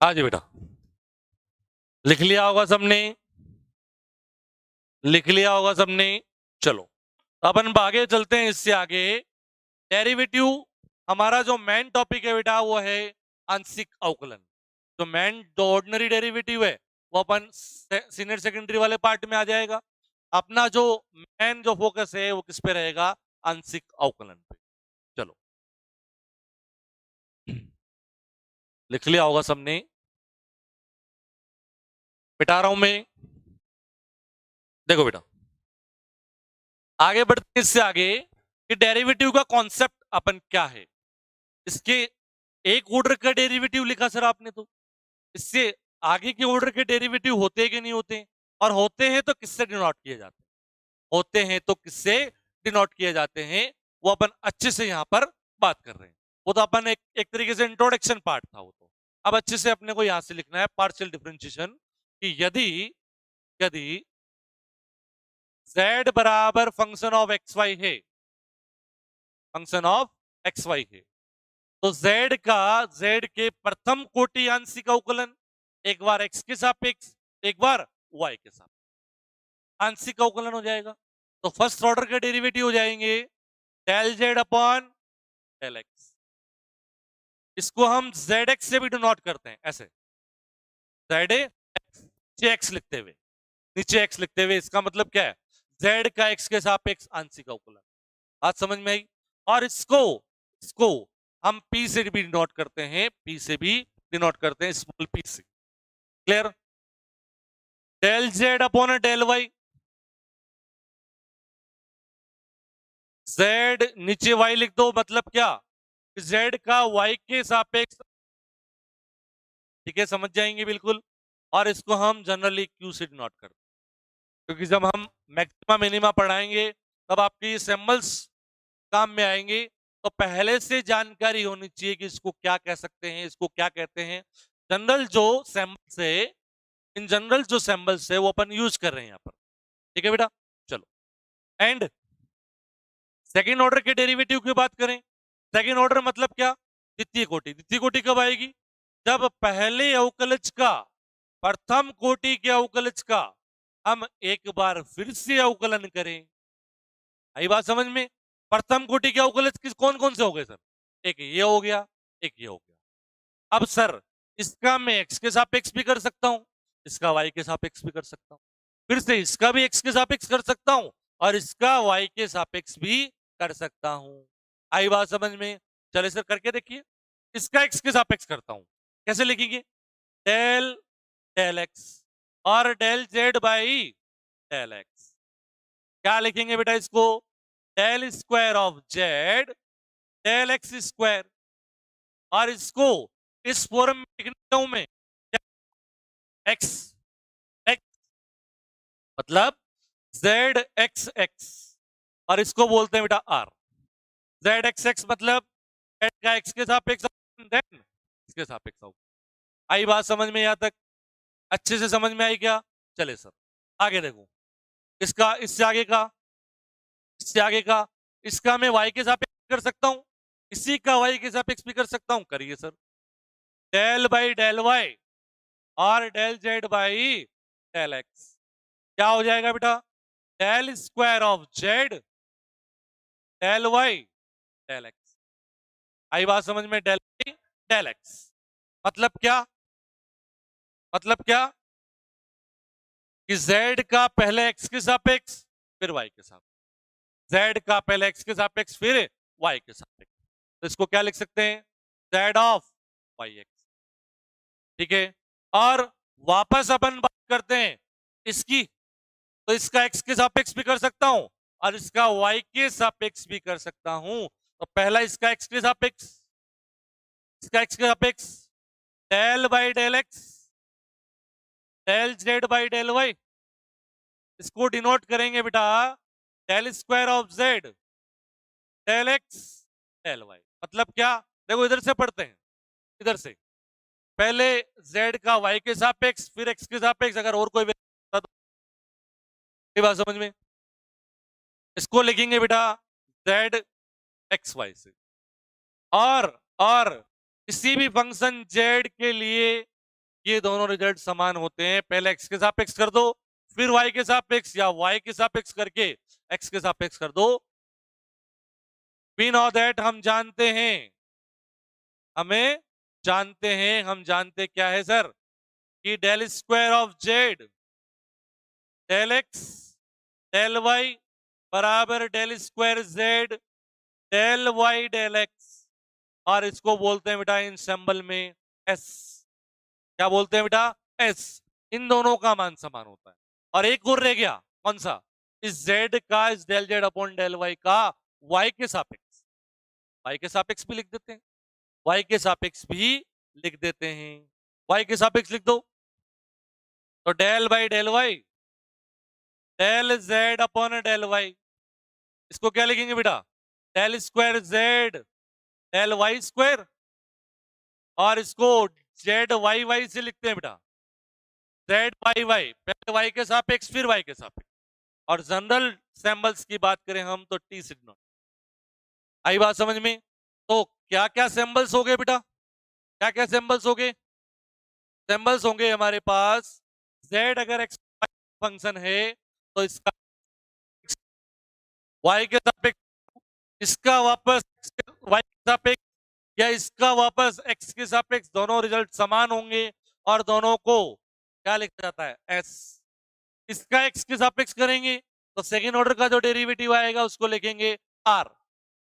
हाँ जी बेटा, लिख लिया होगा सबने, लिख लिया होगा सबने। चलो अपन आगे चलते हैं, इससे आगे डेरिवेटिव, हमारा जो मेन टॉपिक है बेटा वो है आंशिक अवकलन। जो मेन जो ऑर्डिनरी डेरिवेटिव है वो अपन सीनियर सेकेंडरी वाले पार्ट में आ जाएगा। अपना जो मेन जो फोकस है वो किस पे रहेगा? आंशिक अवकलन पे। चलो लिख लिया होगा सबने, मिटा रहा हूं मैं। देखो बेटा, आगे बढ़ते हैं इससे आगे कि डेरिवेटिव का कॉन्सेप्ट अपन क्या है। इसके एक ऑर्डर का डेरिवेटिव लिखा सर आपने, तो इससे आगे के ऑर्डर के डेरिवेटिव होते हैं कि नहीं होते? और होते हैं तो किससे डिनोट किए जाते हैं? होते हैं तो किससे डिनोट किए जाते हैं, वो अपन अच्छे से यहां पर बात कर रहे हैं। वो तो अपन एक तरीके से इंट्रोडक्शन पार्ट था वो तो। अब अच्छे से अपने को यहां से लिखना है पार्शियल डिफरेंशिएशन, कि यदि यदि z बराबर फंक्शन ऑफ एक्स वाई है, फंक्शन ऑफ एक्स वाई है, तो z के प्रथम कोटि आंशिक अवकलन, एक बार x के सापेक्ष, एक बार y के सापेक्ष आंशिक अवकलन हो जाएगा। तो फर्स्ट ऑर्डर के डेरिवेटिव हो जाएंगे del z upon del x। इसको हम zx से भी डिनोट करते हैं ऐसे, नीचे x लिखते हुए, नीचे x लिखते हुए, इसका मतलब क्या है? z का x के सापेक्ष आंशिक अवकलन। बात समझ में आई? और इसको इसको हम p से भी डिनोट करते हैं, p से भी डिनोट करते हैं, स्मॉल p से। Clear? Del z upon del y, z नीचे y लिख दो, मतलब क्या? z का y के सापेक्ष, ठीक है, समझ जाएंगे बिल्कुल। और इसको हम जनरली q से डिनोट करते हैं। क्योंकि जब हम मैक्सिमा मिनिमा पढ़ाएंगे तब आपके ये सिंबल्स काम में आएंगे। तो पहले से जानकारी होनी चाहिए कि इसको क्या कह सकते हैं, इसको क्या कहते हैं। जनरल जो सिंबल्स है, इन जनरल जो सिंबल्स है वो अपन यूज कर रहे हैं यहाँ पर। ठीक है बेटा, चलो। एंड सेकेंड ऑर्डर के डेरिवेटिव की बात करें, सेकेंड ऑर्डर मतलब क्या? द्वितीय कोटि। द्वितीय कोटि कब आएगी? जब पहले अवकलज का, प्रथम कोटि के अवकलज का हम एक बार फिर से अवकलन करें। आई बात समझ में? प्रथम कोटि के अवकलज किस कौन कौन से हो गए सर? एक ये हो गया, एक ये हो गया। अब सर इसका मैं x के सापेक्ष भी कर सकता हूं, इसका y के सापेक्ष भी कर सकता हूं, फिर से इसका भी x के सापेक्ष कर सकता हूं और इसका y के सापेक्ष भी कर सकता हूं। आई बात समझ में? चले सर करके देखिए। इसका x के सापेक्ष करता हूं, कैसे लिखेंगे? डेल डेल x और del z by del x। क्या लिखेंगे बेटा इसको? Del square of z del x square. और इसको इस फॉर्म में लिखने में एक्स एक्स मतलब जेड एक्स एक्स और इसको बोलते हैं बेटा आर। जेड एक्स एक्स मतलब जेड का एक्स के सापेक्ष देन इसके सापेक्ष होगा। आई बात समझ में? यहां तक अच्छे से समझ में आई क्या? चले सर आगे देखो। इसका इससे आगे का, इससे आगे का, इसका मैं y के सापेक्ष कर सकता हूं, इसी का y के सापेक्ष भी कर सकता हूं। करिए sir. Del by del y और del z by del x क्या हो जाएगा बेटा? Del square of z del y del x. आई बात समझ में? डेल वाई डेल एक्स मतलब क्या? मतलब क्या कि z का पहले x के सापेक्ष फिर y के सापेक्ष, z का पहले x के सापेक्ष फिर y के सापेक्ष। तो इसको क्या लिख सकते हैं? z of y x. ठीक है, और वापस अपन बात करते हैं इसकी। तो इसका x के सापेक्ष भी कर सकता हूं और इसका y के सापेक्ष भी कर सकता हूं। तो पहला इसका x के सापेक्ष, इसका x के सापेक्ष del by del x del z by del y. इसको डिनोट करेंगे बेटा del square of z del x del y. मतलब क्या? देखो इधर से पढ़ते हैं, इधर से पहले z का y के सापेक्ष फिर x के सापेक्ष, अगर और कोई बात समझ में? इसको लिखेंगे बेटा z एक्स वाई से। और किसी भी फंक्शन z के लिए ये दोनों रिजल्ट समान होते हैं। पहले x के सापेक्ष कर दो फिर y के सापेक्ष या y के सापेक्ष करके x के सापेक्ष कर दो। वी नो दैट, हम जानते हैं, हमें जानते हैं, हम जानते क्या है सर कि del square of z del x del y बराबर del square z del y del x. और इसको बोलते हैं बेटा इन सिंबल में एस। क्या बोलते हैं बेटा? एस। इन दोनों का मान समान होता है। और एक और रह गया, कौन सा? इस जेड का, इस del Z upon del Y का वाई के सापेक्ष, वाई के सापेक्ष भी लिख देते हैं, वाई के सापेक्ष भी लिख देते हैं। वाई के सापेक्ष लिख दो तो del by del y del Z upon del y. इसको क्या लिखेंगे बेटा? Del square z del y square. और इसको जेड वाई वाई से लिखते हैं बेटा जेड वाई वाई, पहले वाई के सापेक्ष फिर वाई के सापेक्ष। और जनरल सैंबल्स की बात करें हम तो टी सिग्नल। आई बात समझ में? तो क्या क्या सैंबल्स हो गए बेटा? क्या क्या सैंबल्स हो गए? सैंबल्स होंगे हमारे पास z अगर x फंक्शन है तो इसका y के सापेक्ष, इसका वापस y के सापेक्ष या इसका वापस x के सापेक्ष, दोनों रिजल्ट समान होंगे और दोनों को क्या लिखा जाता है? s। इसका x के सापेक्ष करेंगे तो सेकेंड ऑर्डर का जो डेरिवेटिव आएगा उसको लिखेंगे r,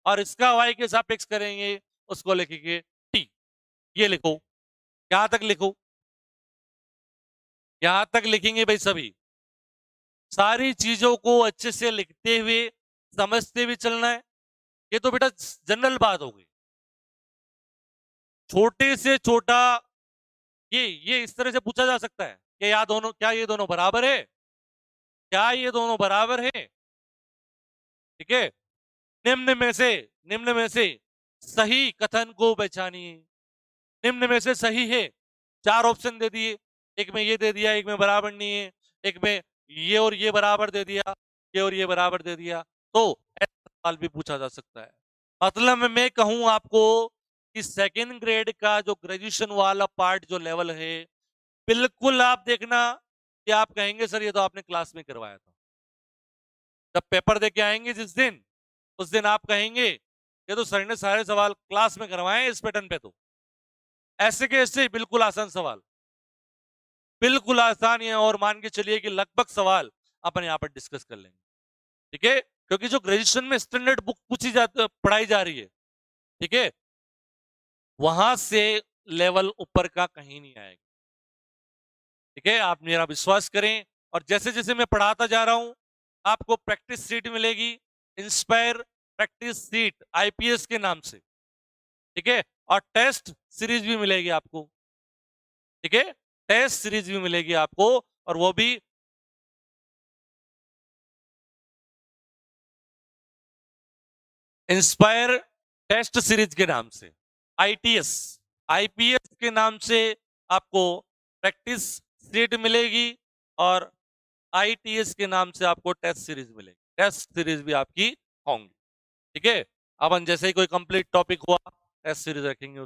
और इसका y के सापेक्ष करेंगे उसको लिखेंगे t। ये लिखो, यहां तक लिखो, यहां तक लिखेंगे भाई सभी। सारी चीजों को अच्छे से लिखते हुए समझते हुए चलना है। ये तो बेटा जनरल बात हो गई। छोटे से छोटा ये इस तरह से पूछा जा सकता है कि क्या ये दोनों बराबर है? क्या ये दोनों बराबर है? ठीक है, निम्न में से सही कथन को पहचानिए। निम्न में से सही है, 4 ऑप्शन दे दिए, एक में ये दे दिया, एक में बराबर नहीं है, एक में ये और ये बराबर दे दिया, ये और ये बराबर दे दिया, तो ऐसा सवाल भी पूछा जा सकता है। मतलब मैं कहूं आपको कि सेकंड ग्रेड का जो ग्रेजुएशन वाला पार्ट जो लेवल है, बिल्कुल आप देखना कि आप कहेंगे सर ये तो आपने क्लास में करवाया था। जब पेपर दे के आएंगे जिस दिन, उस दिन आप कहेंगे ये तो सर ने सारे सवाल क्लास में करवाए हैं इस पैटर्न पे, तो ऐसे के ऐसे बिल्कुल आसान सवाल, बिल्कुल आसान है, और मान के चलिए कि लगभग सवाल अपन यहाँ पर डिस्कस कर लेंगे। ठीक है, क्योंकि जो ग्रेजुएशन में स्टैंडर्ड बुक पूछी जाती पढ़ाई जा रही है, ठीक है, वहां से लेवल ऊपर का कहीं नहीं आएगा। ठीक है, आप मेरा विश्वास करें, और जैसे जैसे मैं पढ़ाता जा रहा हूं आपको प्रैक्टिस सीट मिलेगी, इंस्पायर प्रैक्टिस सीट आईपीएस के नाम से। ठीक है, और टेस्ट सीरीज भी मिलेगी आपको। ठीक है, टेस्ट सीरीज भी मिलेगी आपको, और वो भी इंस्पायर टेस्ट सीरीज के नाम से, आईटीएस आईपीएस के नाम से आपको प्रैक्टिस सीट मिलेगी, और आईटीएस के नाम से आपको टेस्ट सीरीज मिलेगी। टेस्ट सीरीज भी आपकी होंगी। ठीक है, अपन जैसे ही कोई कंप्लीट टॉपिक हुआ टेस्ट सीरीज रखेंगे,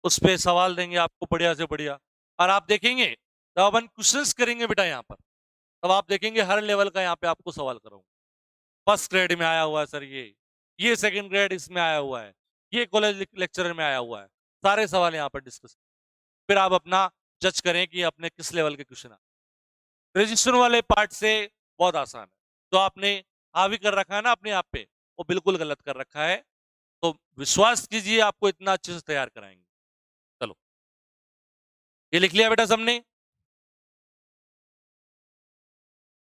उस पे सवाल देंगे आपको बढ़िया से बढ़िया, और आप देखेंगे जब अपन क्वेश्चंस करेंगे बेटा यहाँ पर, तब आप देखेंगे हर लेवल का यहाँ पे आपको सवाल कराऊंगा। फर्स्ट ग्रेड में आया हुआ है सर, ये सेकंड ग्रेड इसमें आया हुआ है, ये कॉलेज लेक्चरर में आया हुआ है, सारे सवाल यहाँ पर डिस्कस, फिर आप अपना जज करें कि अपने किस लेवल के क्वेश्चन आ। रजिस्टर वाले पार्ट से बहुत आसान है, जो आपने हावी कर रखा है ना अपने आप पे, वो बिल्कुल गलत कर रखा है, तो विश्वास कीजिए आपको इतना अच्छे से तैयार कराएंगे। चलो, ये लिख लिया बेटा सबने?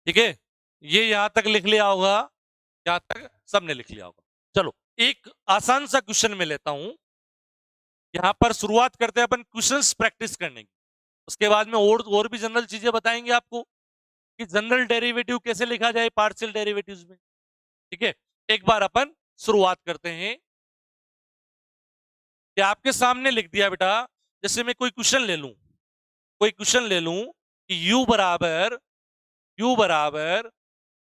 ठीक है, ये यहां तक लिख लिया होगा, यहां तक सबने लिख लिया होगा। चलो, एक आसान सा क्वेश्चन में लेता हूं, यहां पर शुरुआत करते हैं अपन क्वेश्चंस प्रैक्टिस करने की, उसके बाद में और भी जनरल चीजें बताएंगे आपको कि जनरल डेरिवेटिव कैसे लिखा जाए पार्शियल डेरिवेटिव्स में। ठीक है, एक बार अपन शुरुआत करते हैं कि आपके सामने लिख दिया बेटा, जैसे मैं कोई क्वेश्चन ले लूं, कोई क्वेश्चन ले लूं कि u बराबर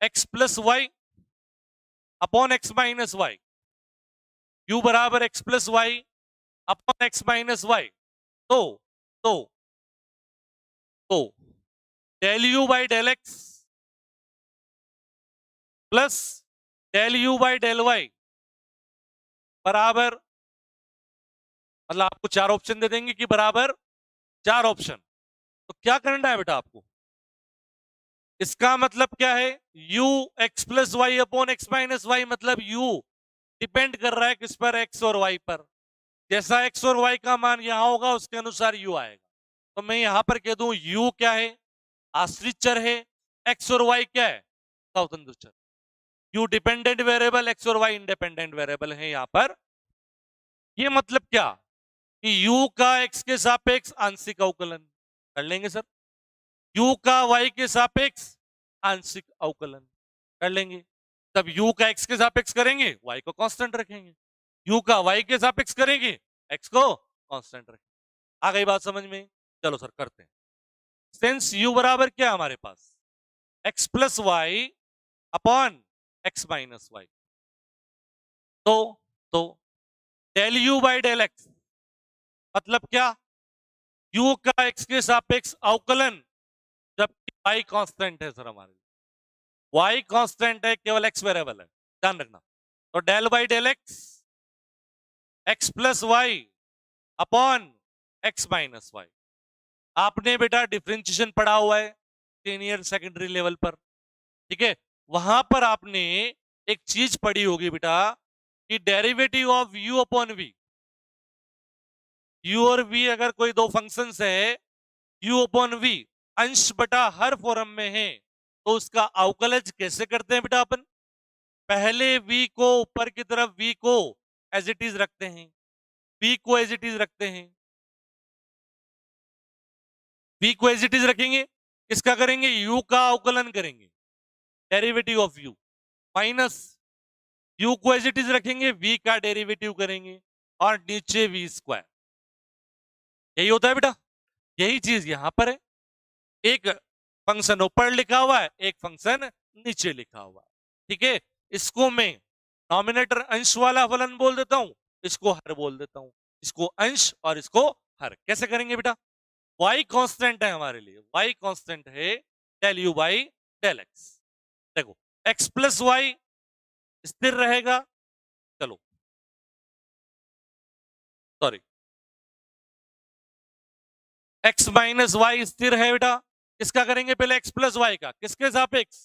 x plus y upon x minus y, u बराबर x plus y upon x minus y, तो तो तो del u by del x plus del u by del y बराबर, मतलब आपको 4 ऑप्शन दे देंगे कि बराबर 4 ऑप्शन, तो क्या करना है बेटा आपको? इसका मतलब क्या है? u x plus y upon x minus y, मतलब u डिपेंड कर रहा है किस पर? x और y पर। जैसा x और y का मान यहां होगा उसके अनुसार u आएगा, तो मैं यहां पर कह दूं u क्या है? आश्रित चर है, x और y क्या है? स्वतंत्र चर। u डिपेंडेंट वेरिएबल, x और y इंडिपेंडेंट वेरिएबल है यहां पर। ये मतलब क्या कि u का x के सापेक्ष आंशिक अवकलन कर लेंगे सर, u का y के सापेक्ष आंशिक अवकलन कर लेंगे, तब u का x के सापेक्ष करेंगे, y को कांस्टेंट रखेंगे, u का y के सापेक्ष करेंगे, x को कांस्टेंट रखेंगे। आ गई बात समझ में? चलो सर करते हैं। सिंस u बराबर क्या हमारे पास? x plus y upon x minus y, तो del u by del x मतलब क्या? u का x के सापेक्ष अवकलन, जबकि y कांस्टेंट है सर हमारे, y कांस्टेंट है, केवल x वेरिएबल है, ध्यान रखना। तो del by del x plus y upon x minus y. आपने बेटा डिफरेंशिएशन पढ़ा हुआ है सीनियर सेकेंडरी लेवल पर, ठीक है, वहां पर आपने एक चीज पढ़ी होगी बेटा कि derivative of u upon v, u और v अगर कोई दो फंक्शंस है, u अपॉन v अंश बटा हर फॉर्म में है, तो उसका अवकलज कैसे करते हैं बेटा अपन? पहले v को ऊपर की तरफ v को एज इट इज रखते हैं, v को एज इट इज रखते हैं, v को एज इट इज रखेंगे, इसका करेंगे u का अवकलन करेंगे, derivative of u minus u को एज इट इज रखेंगे, v का डेरिवेटिव करेंगे और नीचे v स्क्वायर। यही होता है बेटा, यही चीज यहां पर है। एक फंक्शन ऊपर लिखा हुआ है, एक फंक्शन नीचे लिखा हुआ है। ठीक है, इसको मैं नॉमिनेटर अंश वाला फलन बोल देता हूं, इसको हर बोल देता हूं, इसको अंश और इसको हर। कैसे करेंगे बेटा? y कांस्टेंट है हमारे लिए, y कांस्टेंट है del u by del x। देखो x प्लस वाई स्थिर रहेगा, चलो सॉरी x माइनस वाई स्थिर है बेटा। किसका करेंगे पहले? x प्लस वाई का। किसके सापेक्ष?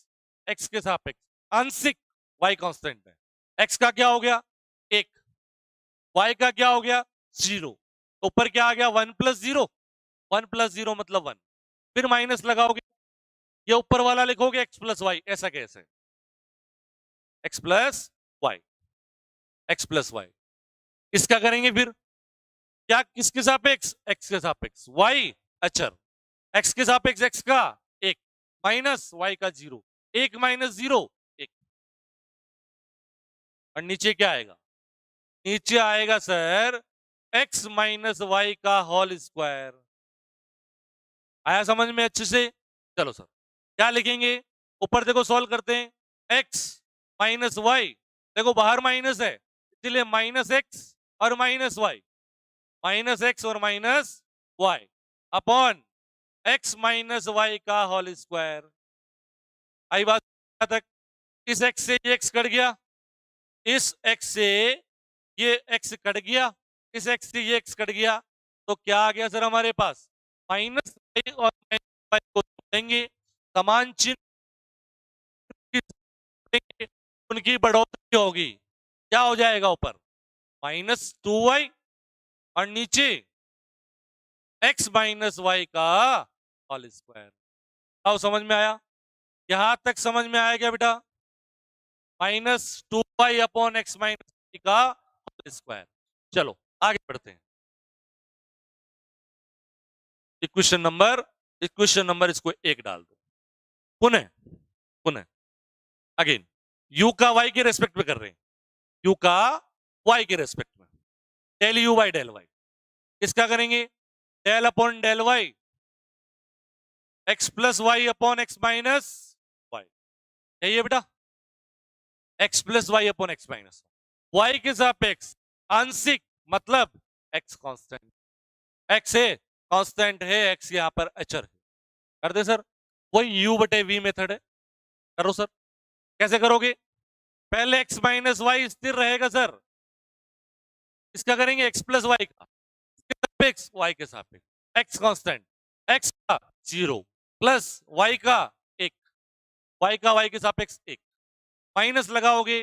x के सापेक्ष। आंशिक y कांस्टेंट है। x का क्या हो गया? 1, y का क्या हो गया? 0। ऊपर क्या आ गया? 1 प्लस 0, 1 प्लस 0 मतलब 1। फिर माइनस लगाओगे, ये ऊपर वाला लिखोगे x प्लस वाई। ऐसा कैसे? x plus y, x plus y. इसका करेंगे फिर क्या? किसके सापेक्ष? x के सापेक्ष। y अचर, x के सापेक्ष x का 1 माइनस y का 0, 1 माइनस 0 1। और नीचे क्या आएगा? नीचे आएगा सर x माइनस वाई का होल स्क्वायर। आया समझ में अच्छे से? चलो सर क्या लिखेंगे? ऊपर देखो सॉल्व करते हैं। x माइनस वाई, देखो बाहर माइनस है इसलिए माइनस x और माइनस वाई, माइनस एक्स और minus y upon x minus y का होल स्क्वायर। आई बात तक? इस x से ये x कट गया, इस x से ये x कट गया, इस x से ये x कट गया, तो क्या आ गया सर हमारे पास? माइनस वाई और माइनस वाई को जोड़ेंगे, समान चिन्ह उनकी बढ़ोतरी होगी। क्या हो जाएगा? ऊपर माइनस 2y और नीचे x माइनस वाई का होल स्क्वायर। अब समझ में आया? यहां तक समझ में आया क्या बेटा? Minus 2y upon x minus y का होल स्क्वायर। चलो आगे बढ़ते हैं। इक्वेशन नंबर इसको 1 डाल दो। पुनः पुनः अगेन u का y के रेस्पेक्ट में कर रहे हैं, u का y के रेस्पेक्ट में। Del u by del y किसका करेंगे? Del upon del y x plus y upon x minus y. यही है बेटा, x plus y upon x minus y के सापेक्ष आंशिक, मतलब x कांस्टेंट, x है कांस्टेंट है, x यहां पर अचर है। कर दे सर, वही u बटे v मेथड है। करो सर। कैसे करोगे? पहले x माइनस वाई स्थिर रहेगा सर, इसका करेंगे x प्लस वाई का, सापेक्ष y के सापेक्ष x कांस्टेंट, x का 0 प्लस y का 1, y का y के सापेक्ष 1 माइनस लगाओगे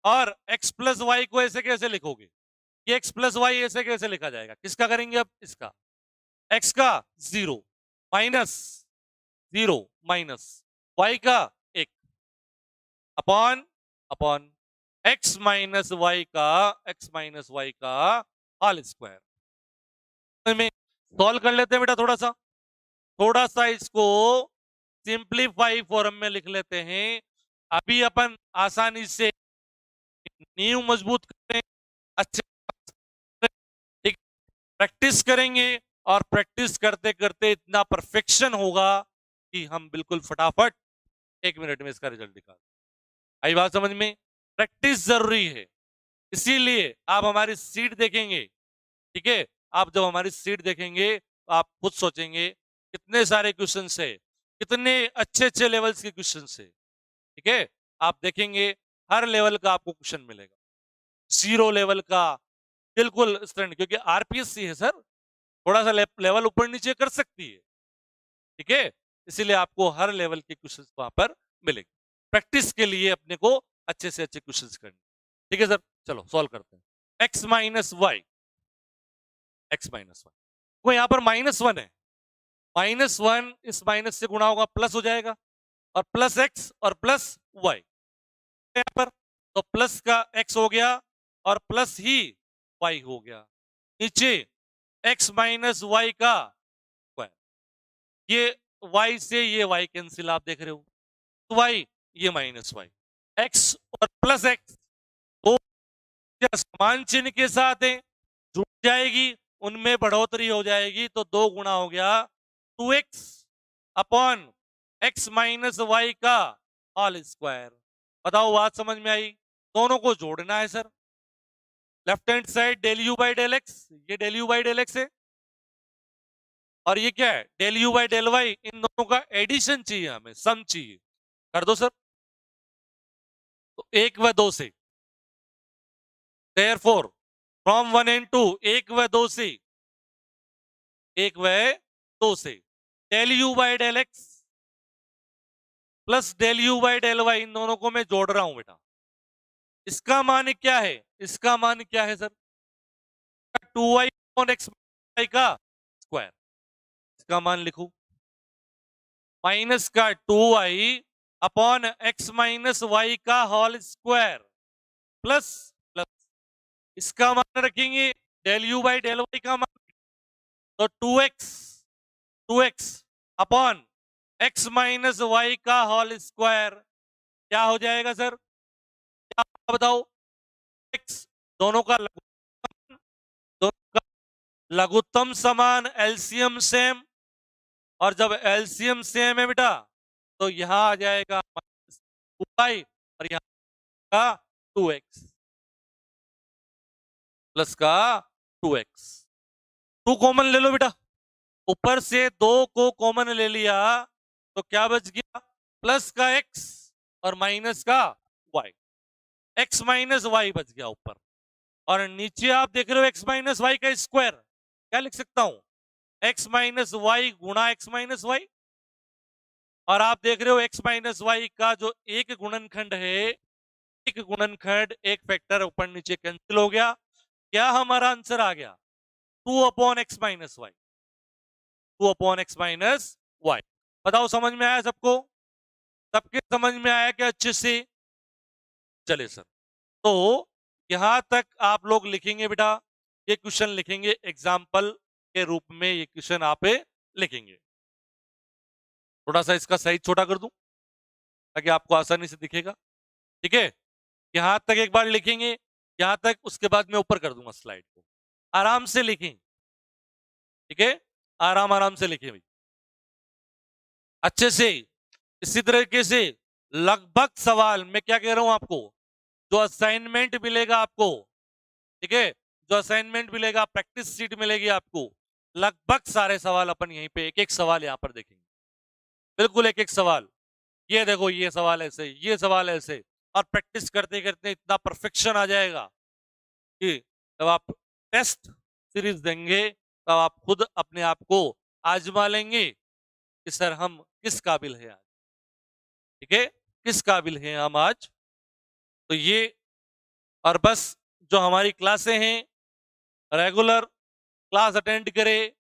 और x प्लस वाई को ऐसे कैसे लिखोगे? ये x प्लस वाई ऐसे कैसे लिखा जाएगा? किसका करेंगे अब? इसका x का 0 माइनस 0 माइनस y का 1 upon upon x minus y का होल स्क्वायर में सॉल्व कर लेते हैं बेटा। थोड़ा सा इसको सिंप्लीफाई फॉर्म में लिख लेते हैं। अभी अपन आसानी से नींव मजबूत करें, अच्छे प्रैक्टिस करेंगे और प्रैक्टिस करते करते इतना परफेक्शन होगा कि हम बिल्कुल फटाफट 1 मिनट में इसका रिजल्ट दिखा। आई बात समझ में? प्रैक्टिस जरूरी है, इसीलिए आप हमारी सीट देखेंगे। ठीक है, आप जब हमारी सीट देखेंगे तो आप खुद सोचेंगे कितने सारे क्वेश्चन है, कितने अच्छे अच्छे लेवल्स के क्वेश्चन है। ठीक है, आप देखेंगे हर लेवल का आपको क्वेश्चन मिलेगा, 0 लेवल का बिल्कुल स्टैंड, क्योंकि आरपीएससी है सर, थोड़ा सा लेवल ऊपर नीचे कर सकती है। ठीक है, इसीलिए आपको हर लेवल के क्वेश्चंस वहां पर मिलेंगे। प्रैक्टिस के लिए अपने को अच्छे से अच्छे क्वेश्चंस करने। ठीक है सर, चलो सॉल्व करते हैं। x माइनस वाई, वो यहां पर -1 है, -1 इस माइनस से गुणा होगा प्लस हो जाएगा, और प्लस x और प्लस y यहां पर, तो प्लस का x हो गया और प्लस ही y हो गया। नीचे x माइनस वाई का स्क्वायर, ये y से ये y कैंसिल, आप देख रहे हो, तो y ये माइनस वाई, एक्स और प्लस एक्स दो समान चिन्ह के साथ है, जुड़ जाएगी, उनमें बढ़ोतरी हो जाएगी, तो 2 गुना हो गया 2x upon x minus y का होल स्क्वायर। बताओ बात समझ में आई? दोनों को जोड़ना है sir. Left hand side del u by del x, ये del u by del x है, और ये क्या है del u by del y. इन दोनों का एडिशन चाहिए हमें, सम चाहिए। कर दो सर। तो 1 व 2 से, देयरफॉर फ्रॉम 1 एंड 2, 1 व 2 से, 1 व 2 से del u by del x plus del u by del y, इन दोनों को मैं जोड़ रहा हूं बेटा। इसका मान क्या है? इसका मान क्या है सर? 2y अपॉन एक्स का स्क्वायर। इसका मान लिखू माइनस का 2y upon x minus y का होल स्क्वायर प्लस प्लस इसका मान रखेंगे del u by del Y का मान, तो 2x upon x minus y का होल स्क्वायर क्या हो जाएगा सर? क्या बताओ? x दोनों का लघुत्तम समान, एलसीएम सेम, और जब एलसीएम सेम है बेटा तो यहां आ जाएगा y और यहां का 2x प्लस का 2x। 2 कॉमन ले लो बेटा, ऊपर से 2 को कॉमन ले लिया तो क्या बच गया? प्लस का x और माइनस का y, x माइनस वाई बच गया ऊपर, और नीचे आप देख रहे हो x माइनस वाई का स्क्वायर। क्या लिख सकता हूं? x माइनस वाई गुणा x माइनस वाई, और आप देख रहे हो x माइनस वाई का जो एक गुणनखंड है, एक गुणनखंड एक फैक्टर ऊपर नीचे कैंसिल हो गया। क्या हमारा आंसर आ गया? 2 upon x minus y, 2 upon x minus y. बताओ समझ में आया सबको? सबके समझ में आया क्या अच्छे से? चले सर, तो यहां तक आप लोग लिखेंगे बेटा, ये क्वेश्चन लिखेंगे एग्जाम्पल के रूप में, ये क्वेश्चन आप लिखेंगे। थोड़ा सा इसका साइज छोटा कर दूं ताकि आपको आसानी से दिखेगा, ठीक है? यहां तक एक बार लिखेंगे, यहां तक, उसके बाद मैं ऊपर कर दूंगा स्लाइड को। आराम से लिखें, ठीक है? आराम आराम से लिखें भाई, अच्छे से। इसी तरीके से लगभग सवाल मैं क्या कह रहा हूं आपको, जो असाइनमेंट मिलेगा आपको, ठीक है, जो असाइनमेंट मिलेगा, प्रैक्टिस शीट मिलेगी आपको, लगभग सारे सवाल अपन यहीं पे एक एक सवाल यहां पर देखेंगे, बिल्कुल एक एक सवाल। ये देखो, ये सवाल ऐसे, ये सवाल ऐसे, और प्रैक्टिस करते करते इतना परफेक्शन आ जाएगा कि जब आप टेस्ट सीरीज देंगे तब आप खुद अपने आप को आजमा लेंगे कि सर हम किस काबिल है आज, ठीक है, किस काबिल हैं हम आज। तो ये, और बस जो हमारी क्लासें हैं, रेगुलर क्लास अटेंड करें,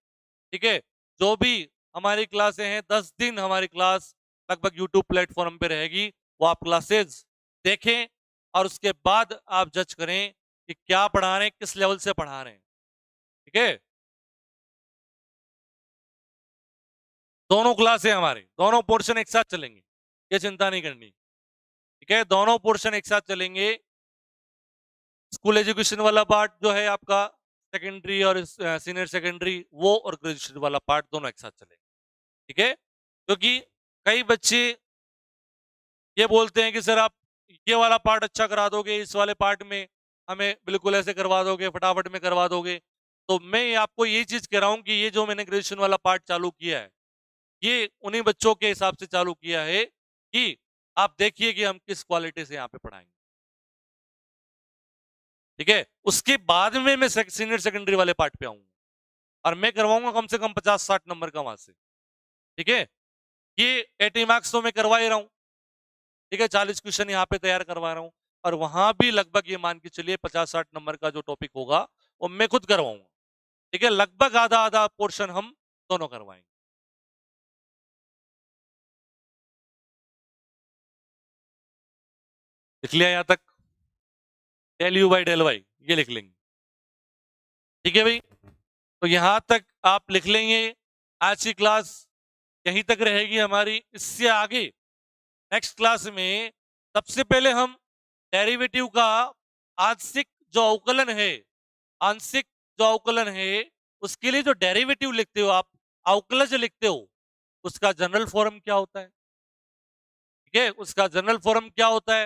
ठीक है? जो भी हमारी क्लासें हैं, 10 दिन हमारी क्लास लगभग यूट्यूब प्लेटफॉर्म पे रहेगी, वो आप क्लासेस देखें और उसके बाद आप जज करें कि क्या पढ़ा रहे हैं, किस लेवल से पढ़ा रहे हैं, ठीक है? दोनों क्लासें हमारे, दोनों पोर्शन एक साथ चलेंगे, ये चिंता नहीं करनी, ठीक है? दोनों पोर्शन एक साथ चलेंगे। स्कूल एजुकेशन वाला पार्ट जो है आपका, सेकेंडरी और सीनियर सेकेंडरी, वो और ग्रेजुएशन वाला पार्ट दोनों एक साथ चलेंगे, ठीक है? क्योंकि कई बच्चे ये बोलते हैं कि सर आप ये वाला पार्ट अच्छा करा दोगे, इस वाले पार्ट में हमें बिल्कुल ऐसे करवा दोगे, फटाफट में करवा दोगे। तो मैं आपको ये चीज कह रहा हूं कि ये जो मैंने ग्रेजुएशन वाला पार्ट चालू किया है, ये उन्हीं बच्चों के हिसाब से चालू किया है कि आप देखिए कि हम किस क्वालिटी से यहाँ पे पढ़ाएंगे, ठीक है? उसके बाद में मैं सीनियर सेकेंडरी वाले पार्ट पे आऊंगा और मैं करवाऊंगा कम से कम 50-60 नंबर का वहां से, ठीक है? ये 80 मार्क्स तो मैं करवा ही रहा हूं, ठीक है, 40 क्वेश्चन यहाँ पे तैयार करवा रहा हूँ, और वहां भी लगभग ये मान के चलिए 50-60 नंबर का जो टॉपिक होगा वो मैं खुद करवाऊंगा, ठीक है? लगभग आधा आधा पोर्शन हम दोनों करवाएंगे। लिख लिया यहां तक? Del u by del y ये लिख लेंगे, ठीक है भाई? तो यहां तक आप लिख लेंगे। आज की क्लास यहीं तक रहेगी हमारी। इससे आगे नेक्स्ट क्लास में सबसे पहले हम डेरिवेटिव का आंशिक जो अवकलन है, आंशिक जो अवकलन है उसके लिए जो डेरिवेटिव लिखते हो आप, अवकलज लिखते हो, उसका जनरल फॉर्म क्या होता है, ठीक है, उसका जनरल फॉर्म क्या होता है,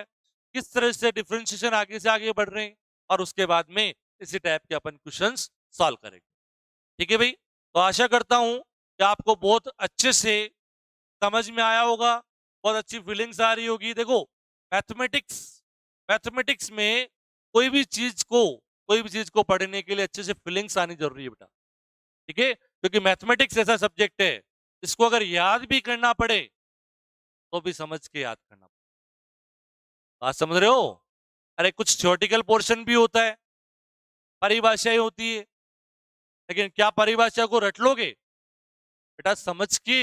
किस तरह से डिफरेंशिएशन आगे से आगे बढ़ रहे हैं, और उसके बाद में इसी टाइप के अपन क्वेश्चंस सॉल्व करेंगे। ठीक है भाई, तो आशा करता हूं कि आपको बहुत अच्छे से समझ में आया होगा, बहुत अच्छी फीलिंग्स आ रही होगी। देखो, मैथमेटिक्स मैथमेटिक्स में कोई भी चीज को पढ़ने के लिए अच्छे से फीलिंग्स आनी जरूरी है बेटा, ठीक है, क्योंकि मैथमेटिक्स ऐसा सब्जेक्ट है इसको अगर याद भी करना पड़े तो भी समझ के याद करना पड़े। बात समझ रहे हो? अरे कुछ थ्योरेटिकल पोर्शन भी होता है, परिभाषाएं होती है, लेकिन क्या परिभाषा को रट लोगे? बेटा समझ के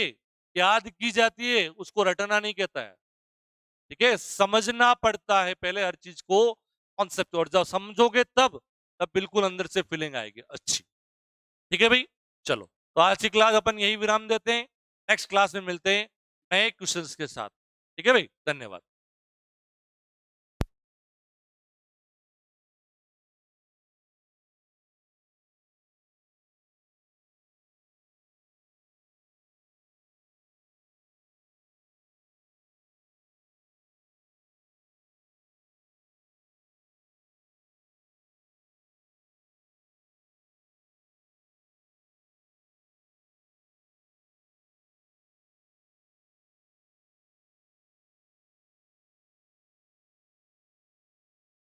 याद की जाती है, उसको रटना नहीं कहता है, ठीक है, समझना पड़ता है पहले हर चीज को, कॉन्सेप्ट, और जब समझोगे तब बिल्कुल अंदर से फीलिंग आएगी अच्छी। ठीक है भाई, चलो, तो आज की क्लास अपन यही विराम देते हैं, नेक्स्ट क्लास में मिलते हैं नए क्वेश्चंस के साथ। ठीक है भाई, धन्यवाद।